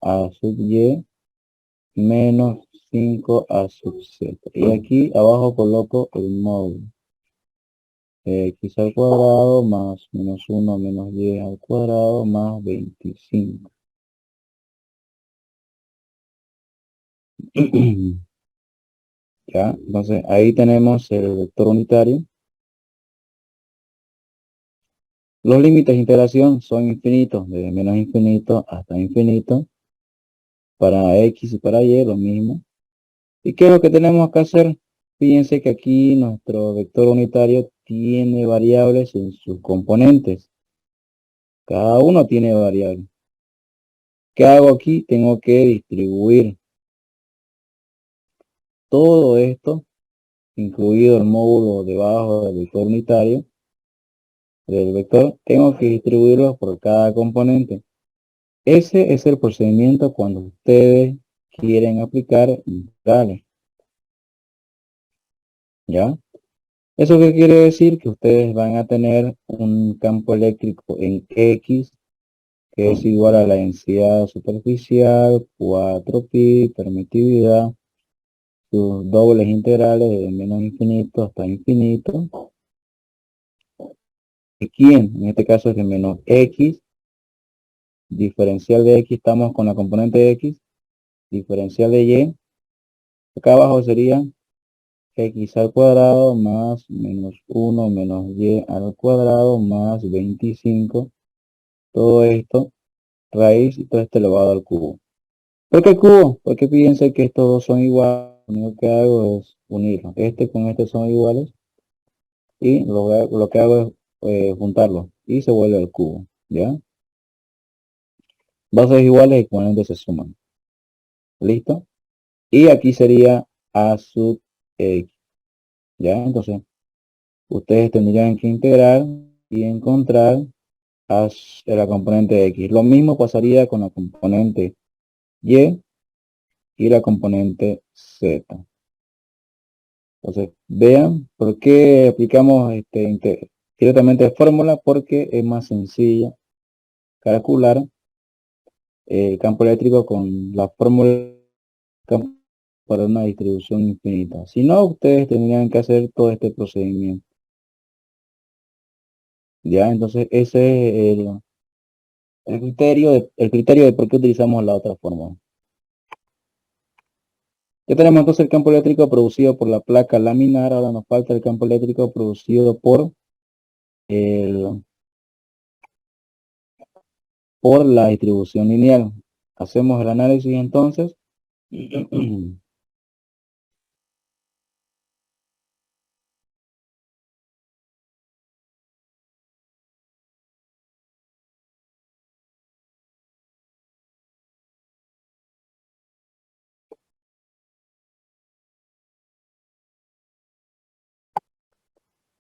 a sub Y menos 5 a sub Z. Y aquí abajo coloco el módulo. X al cuadrado más menos 1 menos Y al cuadrado más 25. Ya, entonces ahí tenemos el vector unitario. Los límites de integración son infinitos, desde menos infinito hasta infinito. Para X y para Y lo mismo. ¿Y qué es lo que tenemos que hacer? Fíjense que aquí nuestro vector unitario tiene variables en sus componentes. Cada uno tiene variables. ¿Qué hago aquí? Tengo que distribuir todo esto, incluido el módulo debajo del vector unitario del vector. Tengo que distribuirlo por cada componente. Ese es el procedimiento cuando ustedes quieren aplicar integrales. ¿Ya? ¿Eso qué quiere decir? Que ustedes van a tener un campo eléctrico en X, que es igual a la densidad superficial, 4pi, permitividad, sus dobles integrales de menos infinito hasta infinito. Aquí en este caso es de menos X, diferencial de X, estamos con la componente de X, diferencial de Y. Acá abajo sería X al cuadrado más menos 1 menos Y al cuadrado más 25. Todo esto, raíz y todo esto elevado al cubo. ¿Por qué cubo? Porque fíjense que estos dos son iguales. Lo único que hago es unirlos. Este con este son iguales. Y lo que hago es juntarlos. Y se vuelve el cubo. ¿Ya? Bases iguales y exponentes se suman. ¿Listo? Y aquí sería A sub X. ¿Ya? Entonces, ustedes tendrían que integrar y encontrar la componente X. Lo mismo pasaría con la componente Y y la componente Z. Entonces, vean por qué aplicamos directamente fórmula, porque es más sencilla calcular el campo eléctrico con la fórmula para una distribución infinita. Si no, ustedes tendrían que hacer todo este procedimiento. Ya, entonces ese es el criterio de por qué utilizamos la otra fórmula. Ya tenemos entonces el campo eléctrico producido por la placa laminar. Ahora nos falta el campo eléctrico producido por la distribución lineal. Hacemos el análisis entonces.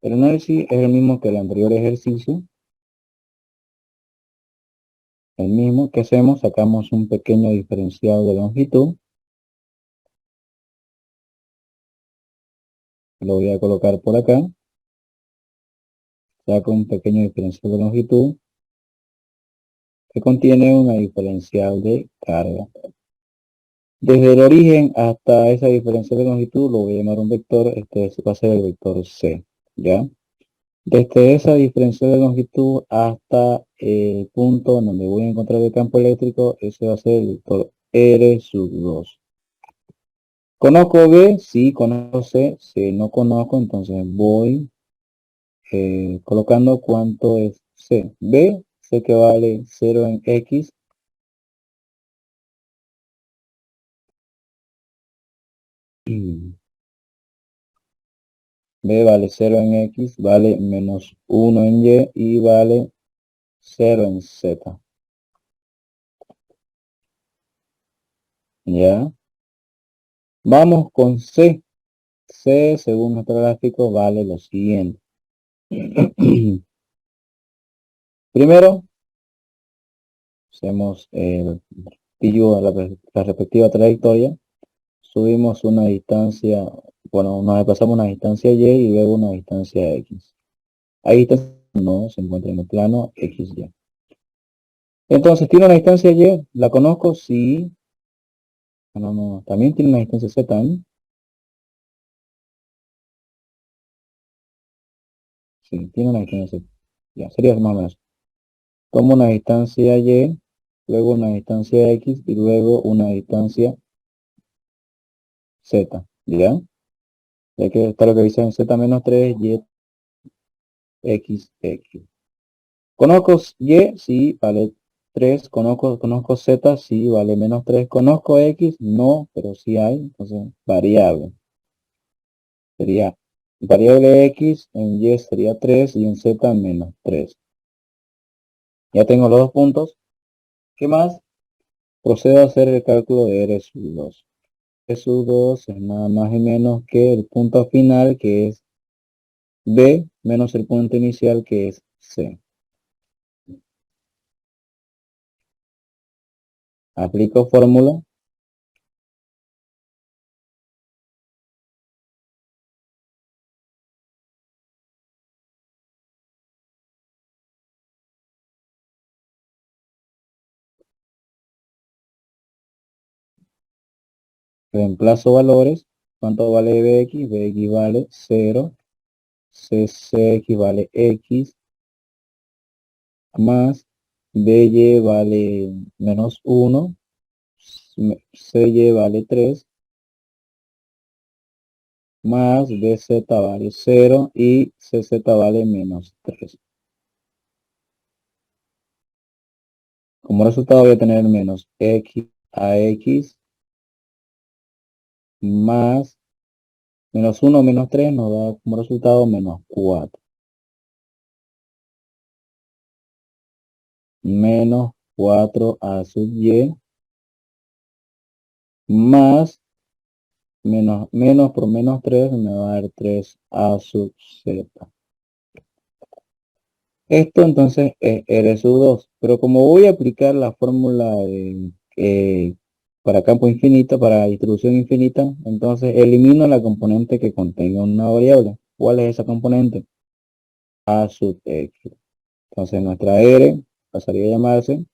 El análisis es el mismo que el anterior ejercicio. El mismo que hacemos, sacamos un pequeño diferencial de longitud. Lo voy a colocar por acá. Saco un pequeño diferencial de longitud que contiene una diferencial de carga. Desde el origen hasta esa diferencial de longitud lo voy a llamar un vector. Este va a ser el vector C. ¿Ya? Desde esa diferencial de longitud hasta el punto en donde voy a encontrar el campo eléctrico, ese va a ser el vector R sub 2. ¿Conozco B? Sí, conozco C. C no conozco, entonces voy colocando cuánto es C. B, sé que vale 0 en X. B vale 0 en X, vale menos 1 en Y y vale 0 en Z. ¿Ya? Vamos con C. C, según nuestro gráfico, vale lo siguiente. Primero, hacemos el pillo a la respectiva trayectoria. Subimos una distancia, bueno, nos pasamos una distancia Y y luego una distancia X. Ahí no se encuentra en el plano XY. Entonces, ¿tiene una distancia Y? ¿La conozco? Sí. No. También tiene una distancia Z, ¿no? Sí, tiene una distancia Z. Ya, sería más o menos. Tomo una distancia Y, luego una distancia X y luego una distancia Z. ¿Ya? Ya que está lo que dice en Z menos 3, Y, X. ¿Conozco Y? Sí, vale 3. ¿Conozco Z? Sí, vale menos 3. ¿Conozco X? No, pero sí hay. Entonces, variable. Sería variable X, en Y sería 3 y en Z menos 3. Ya tengo los dos puntos. ¿Qué más? Procedo a hacer el cálculo de R sub 2. R sub 2 es nada más y menos que el punto final, que es B, menos el punto inicial, que es C. Aplico fórmula. Reemplazo valores. ¿Cuánto vale Bx? Bx vale 0. Cc equivale X más By vale menos 1. Cy vale 3. Más Bz vale 0 y Cz vale menos 3. Como resultado voy a tener menos X a X más menos 1 menos 3 nos da como resultado menos 4. Menos 4 a sub Y más menos por menos 3 me va a dar 3 a sub Z. Esto entonces es R sub 2, pero como voy a aplicar la fórmula para campo infinito, para distribución infinita, entonces elimino la componente que contenga una variable. ¿Cuál es esa componente? A sub X. Entonces nuestra R pasaría a llamarse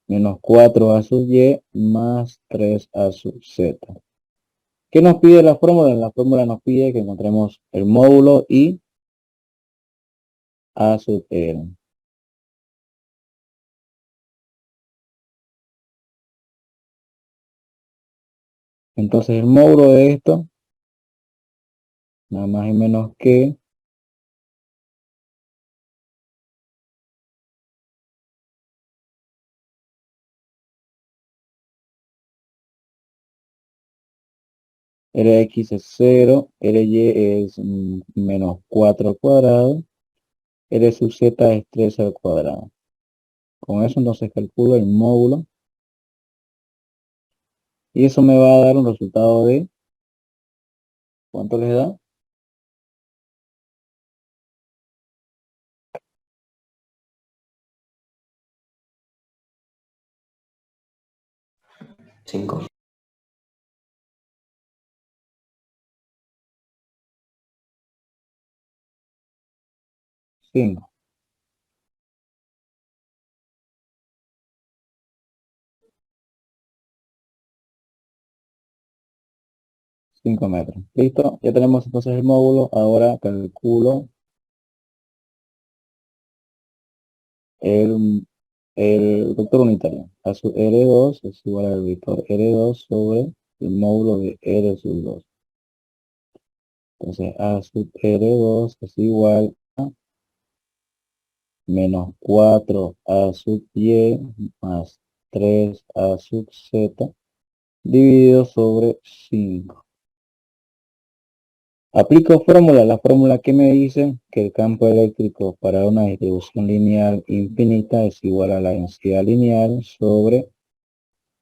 menos 4 a sub Y más 3 a sub Z. ¿Qué nos pide la fórmula? La fórmula nos pide que encontremos el módulo y A sub R. Entonces el módulo de esto, nada más y menos que Rx es 0, Ry es menos 4 al cuadrado, R sub z es 3 al cuadrado. Con eso entonces calculo el módulo y eso me va a dar un resultado de, ¿cuánto les da? 5. 5. 5 metros. Listo, ya tenemos entonces el módulo. Ahora calculo el vector unitario. A sub R2 es igual al vector R2 sobre el módulo de R sub 2. Entonces A sub R2 es igual a menos 4 A sub Y más 3 A sub Z dividido sobre 5. Aplico fórmula, la fórmula que me dice que el campo eléctrico para una distribución lineal infinita es igual a la densidad lineal sobre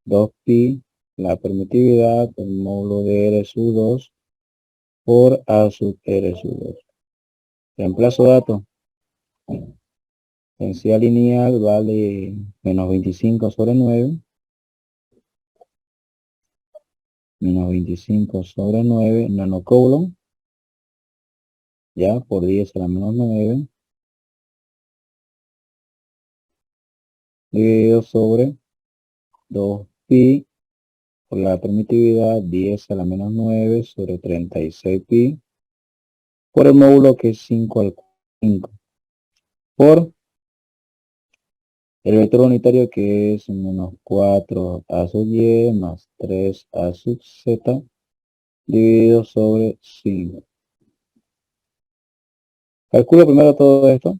2pi, la permitividad, el módulo de R sub 2 por A sub R sub 2. Reemplazo datos. Densidad lineal vale menos 25 sobre 9. Menos 25 sobre 9 nanocoulomb. Ya por 10 a la menos 9. Dividido sobre 2pi por la permitividad 10 a la menos 9 sobre 36pi por el módulo que es 5 al 5 por el vector unitario que es menos 4 a sub y más 3 a sub z dividido sobre 5. Calculo primero todo esto.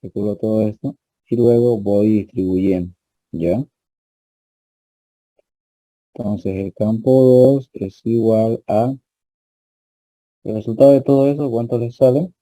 Calculo todo esto y luego voy distribuyendo. ¿Ya? Entonces el campo 2 es igual a el resultado de todo eso, ¿cuánto les sale?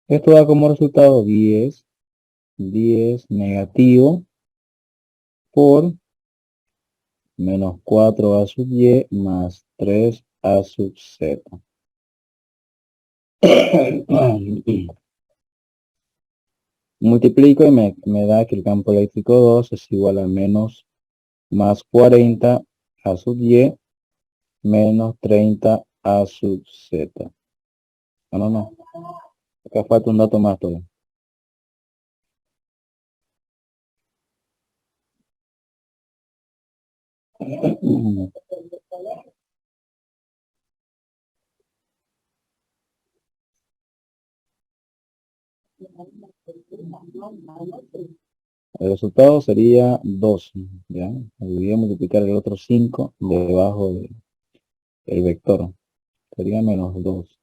Esto da como resultado 10 negativo por menos 4 a sub y más 3 a sub z. Multiplico y me da que el campo eléctrico 2 es igual a menos más 40 a sub y menos 30 a sub z. No. Acá falta un dato más todavía. El resultado sería 2. ¿Ya? Olvidé multiplicar el otro 5 debajo del vector. Sería menos 2.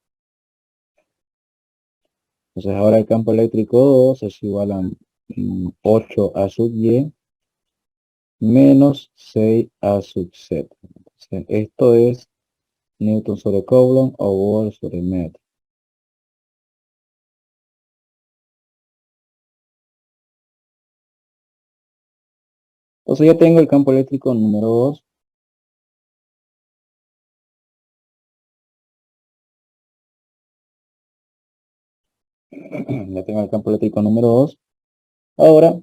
Entonces ahora el campo eléctrico 2 es igual a 8 a sub y menos 6 a sub z. Entonces, esto es Newton sobre Coulomb o Volt sobre metro. Entonces ya tengo el campo eléctrico número 2. Ya tengo el campo eléctrico número 2. Ahora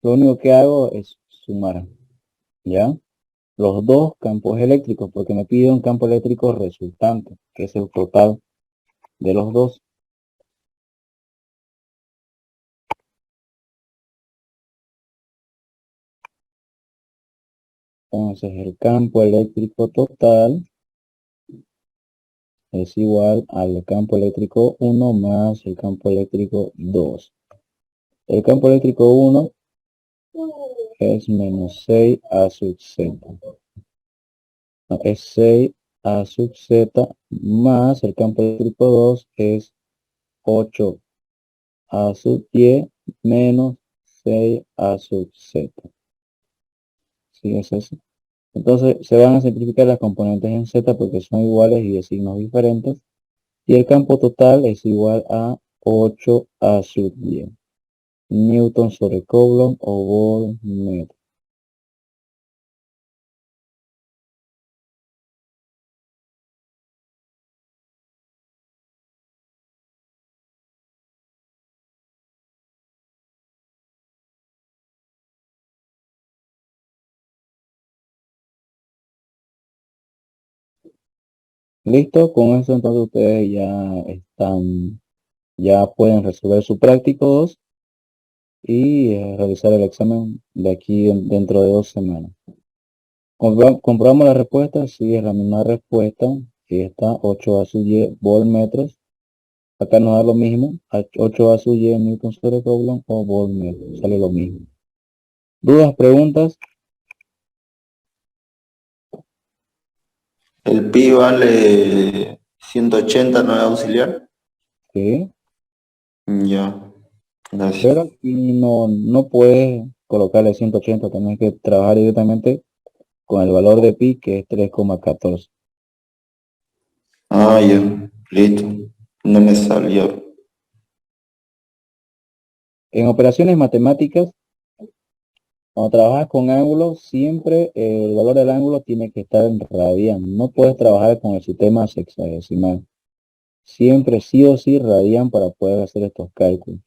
lo único que hago es sumar. ¿ya? Los dos campos eléctricos, porque me pide un campo eléctrico resultante, que es el total de los dos. Entonces el campo eléctrico total es igual al campo eléctrico 1 más el campo eléctrico 2. El campo eléctrico 1 es menos 6 a sub z. No, es 6 a sub z más el campo eléctrico 2 es 8 a sub y menos 6 a sub z. ¿Sí es eso? Entonces se van a simplificar las componentes en z porque son iguales y de signos diferentes. Y el campo total es igual a 8 a sub 10. Newton sobre Coulomb o Volt-metro. Listo, con eso entonces ustedes ya pueden resolver su práctico 2 y realizar el examen de aquí dentro de 2 semanas. Comprobamos la respuesta, sí es la misma respuesta, que está 8 a sub y voltmetros. Acá nos da lo mismo, 8 a sub y Newton sobre Coulomb o voltmetro, sale lo mismo. ¿Dudas, preguntas? El pi vale 180, ¿no es auxiliar? Sí, Ya, gracias. pero aquí no puedes colocarle 180, tenés que trabajar directamente con el valor de pi, que es 3,14. Ah, ya, listo. No me salió. En operaciones matemáticas, cuando trabajas con ángulos, siempre el valor del ángulo tiene que estar en radian. No puedes trabajar con el sistema sexagesimal. Siempre sí o sí radian para poder hacer estos cálculos.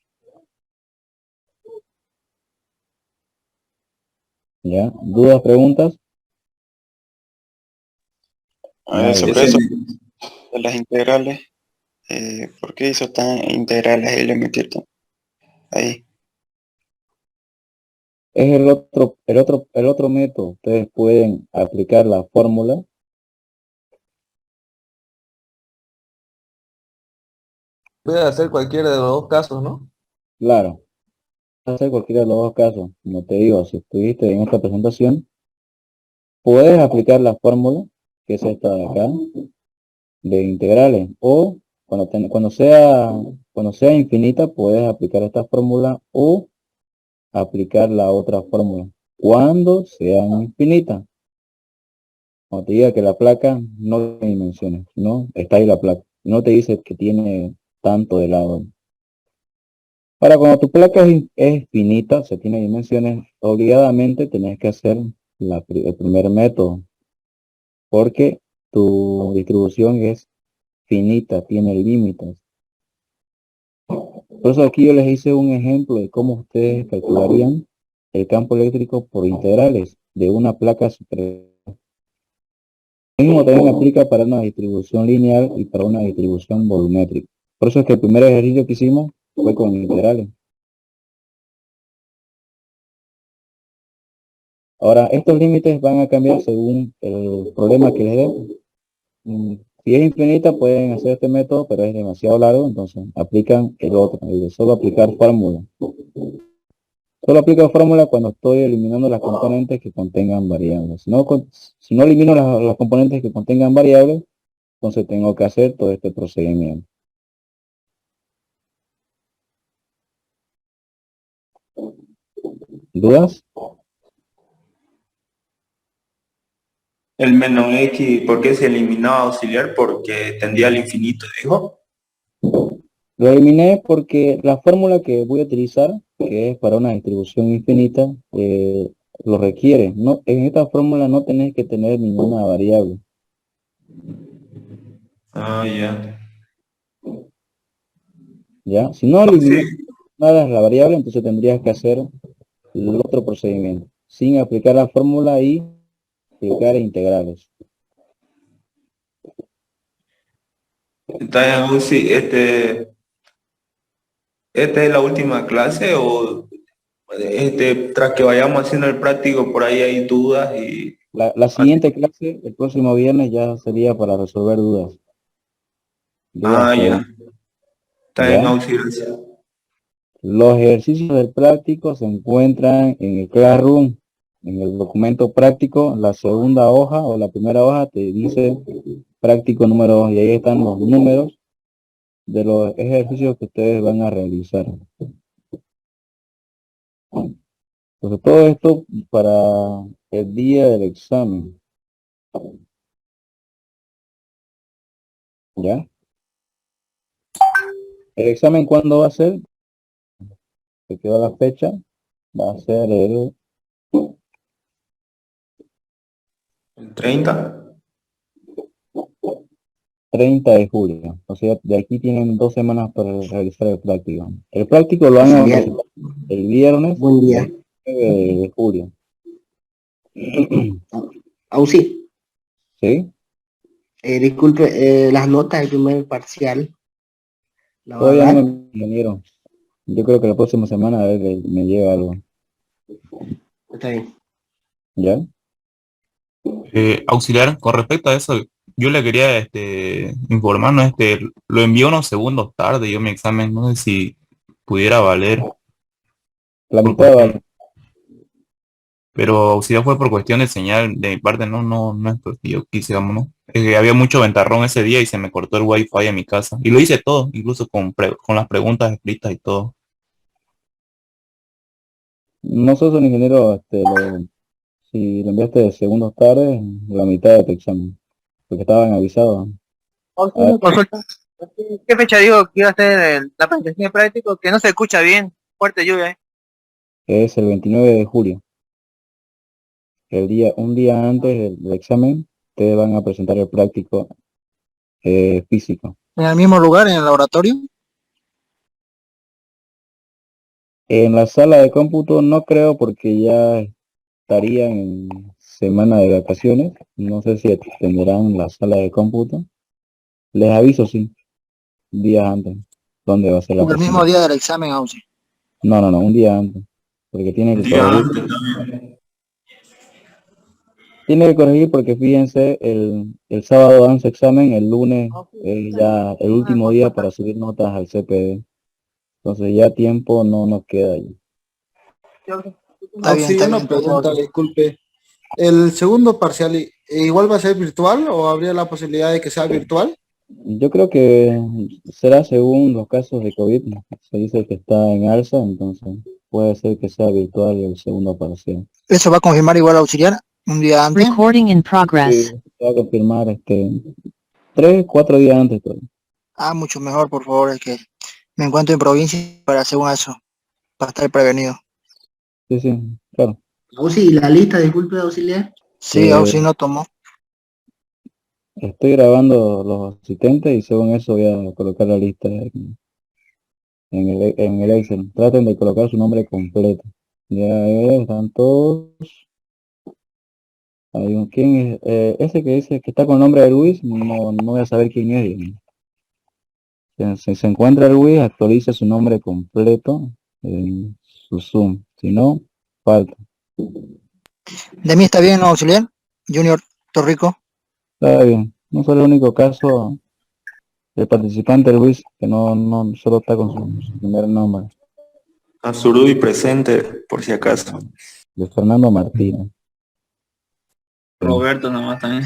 ¿Ya? ¿Dudas, preguntas? A ver, Nadie. sobre eso de las integrales, ¿por qué hizo tan integrales ahí le metieron? Ahí. Es el otro método. Ustedes pueden aplicar la fórmula. Puede hacer cualquiera de los dos casos, ¿no? Claro, hacer cualquiera de los dos casos. Como te digo, si estuviste en esta presentación, puedes aplicar la fórmula, que es esta de acá, de integrales. O cuando sea infinita, puedes aplicar esta fórmula o aplicar la otra fórmula. Cuando sean infinitas. Cuando te diga que la placa no tiene dimensiones, ¿no? Está ahí la placa. No te dice que tiene tanto de lado. Para cuando tu placa es finita, se tiene dimensiones, obligadamente tenés que hacer el primer método, porque tu distribución es finita, tiene límites. Por eso aquí yo les hice un ejemplo de cómo ustedes calcularían el campo eléctrico por integrales de una placa superior. Lo mismo también aplica para una distribución lineal y para una distribución volumétrica. Por eso es que el primer ejercicio que hicimos fue con integrales. Ahora, estos límites van a cambiar según el problema que les den. Si es infinita, pueden hacer este método, pero es demasiado largo, entonces aplican el otro, el de solo aplicar fórmula. Solo aplico fórmula cuando estoy eliminando las componentes que contengan variables. Si no elimino las componentes que contengan variables, entonces tengo que hacer todo este procedimiento. ¿Dudas? El menos X, ¿por qué se eliminó auxiliar? Porque tendría al infinito, dijo. Lo eliminé porque la fórmula que voy a utilizar, que es para una distribución infinita, lo requiere. No, en esta fórmula no tenés que tener ninguna variable. Ah, ya. ¿Ya? Si no eliminas nada la variable, entonces tendrías que hacer el otro procedimiento. sin aplicar la fórmula y aplicar integrales. Entonces, sí, ¿esta es la última clase o tras que vayamos haciendo el práctico por ahí hay dudas y La siguiente clase, el próximo viernes, ya sería para resolver dudas. Dudas ya, preguntas, está en ¿ya? auxiliación. Los ejercicios del práctico se encuentran en el Classroom, en el documento práctico, la segunda hoja o la primera hoja te dice práctico número 2 y ahí están los números de los ejercicios que ustedes van a realizar. Entonces todo esto para el día del examen, ¿ya? ¿El examen cuándo va a ser? Que quedó la fecha, va a ser el ¿El 30? 30 de julio. O sea, de aquí tienen 2 semanas para realizar el práctico. El práctico lo van a presentar el viernes Buen día. 9 de julio. Auxi, ¿Sí? disculpe, las notas del primer parcial, ¿la va a Todavía no dar? me vinieron. Yo creo que la próxima semana a ver que me llega algo. Está bien. ¿Ya? Auxiliar, con respecto a eso, yo le quería informar, ¿no? Lo envié unos segundos tarde, yo mi examen, no sé si pudiera valer, La por mitad cuestión, va. pero auxiliar fue por cuestión de señal de mi parte, no es porque yo quise, vamos, ¿no? Es que había mucho ventarrón ese día y se me cortó el wifi en mi casa. Y lo hice todo, incluso con las preguntas escritas y todo. Nosotros, un ingeniero, si lo enviaste de segundos tarde, la mitad de tu examen. Porque estaban avisados. Consulta. ¿Qué fecha dijo que iba a ser la presentación de práctico? Que no se escucha bien, fuerte lluvia, ¿eh? Es el 29 de julio. Un día antes del examen, ustedes van a presentar el práctico físico. ¿En el mismo lugar, en el laboratorio? En la sala de cómputo no creo porque ya estarían en semana de vacaciones. No sé si tendrán la sala de cómputo. Les aviso, sí, días antes, dónde va a ser la El mismo presentación. día del examen, Auxi. No, un día antes. Porque tiene El que día corregir. antes también. Tiene que corregir porque fíjense, el sábado dan su examen, el lunes es ya el último día para subir notas al CPD. Entonces ya tiempo no nos queda ahí. Está bien, está Una bien. pregunta, disculpe. ¿El segundo parcial igual va a ser virtual o habría la posibilidad de que sea virtual? Yo creo que será según los casos de COVID. Se dice que está en alza, entonces puede ser que sea virtual el segundo parcial. ¿Eso va a confirmar igual auxiliar un día antes? Recording in progress. Sí, se va a confirmar 3, 4 días antes. Todo. Ah, mucho mejor, por favor, es que me encuentro en provincia para según eso, para estar prevenido. Sí, claro. Auxi, ¿la lista, disculpe, auxiliar? Sí, Auxi no tomó. Estoy grabando los asistentes y según eso voy a colocar la lista en el Excel. Traten de colocar su nombre completo. Ya están todos. ¿Quién es? Ese que dice que está con el nombre de Luis, no voy a saber quién es. Si se encuentra Luis, actualice su nombre completo en su Zoom. Si no, falta. ¿De mí está bien, no, auxiliar? Junior Torrico. Está bien. No fue el único caso del participante Luis, que no solo está con su primer nombre, Azurduy presente, por si acaso. de Fernando Martínez. Roberto nomás también.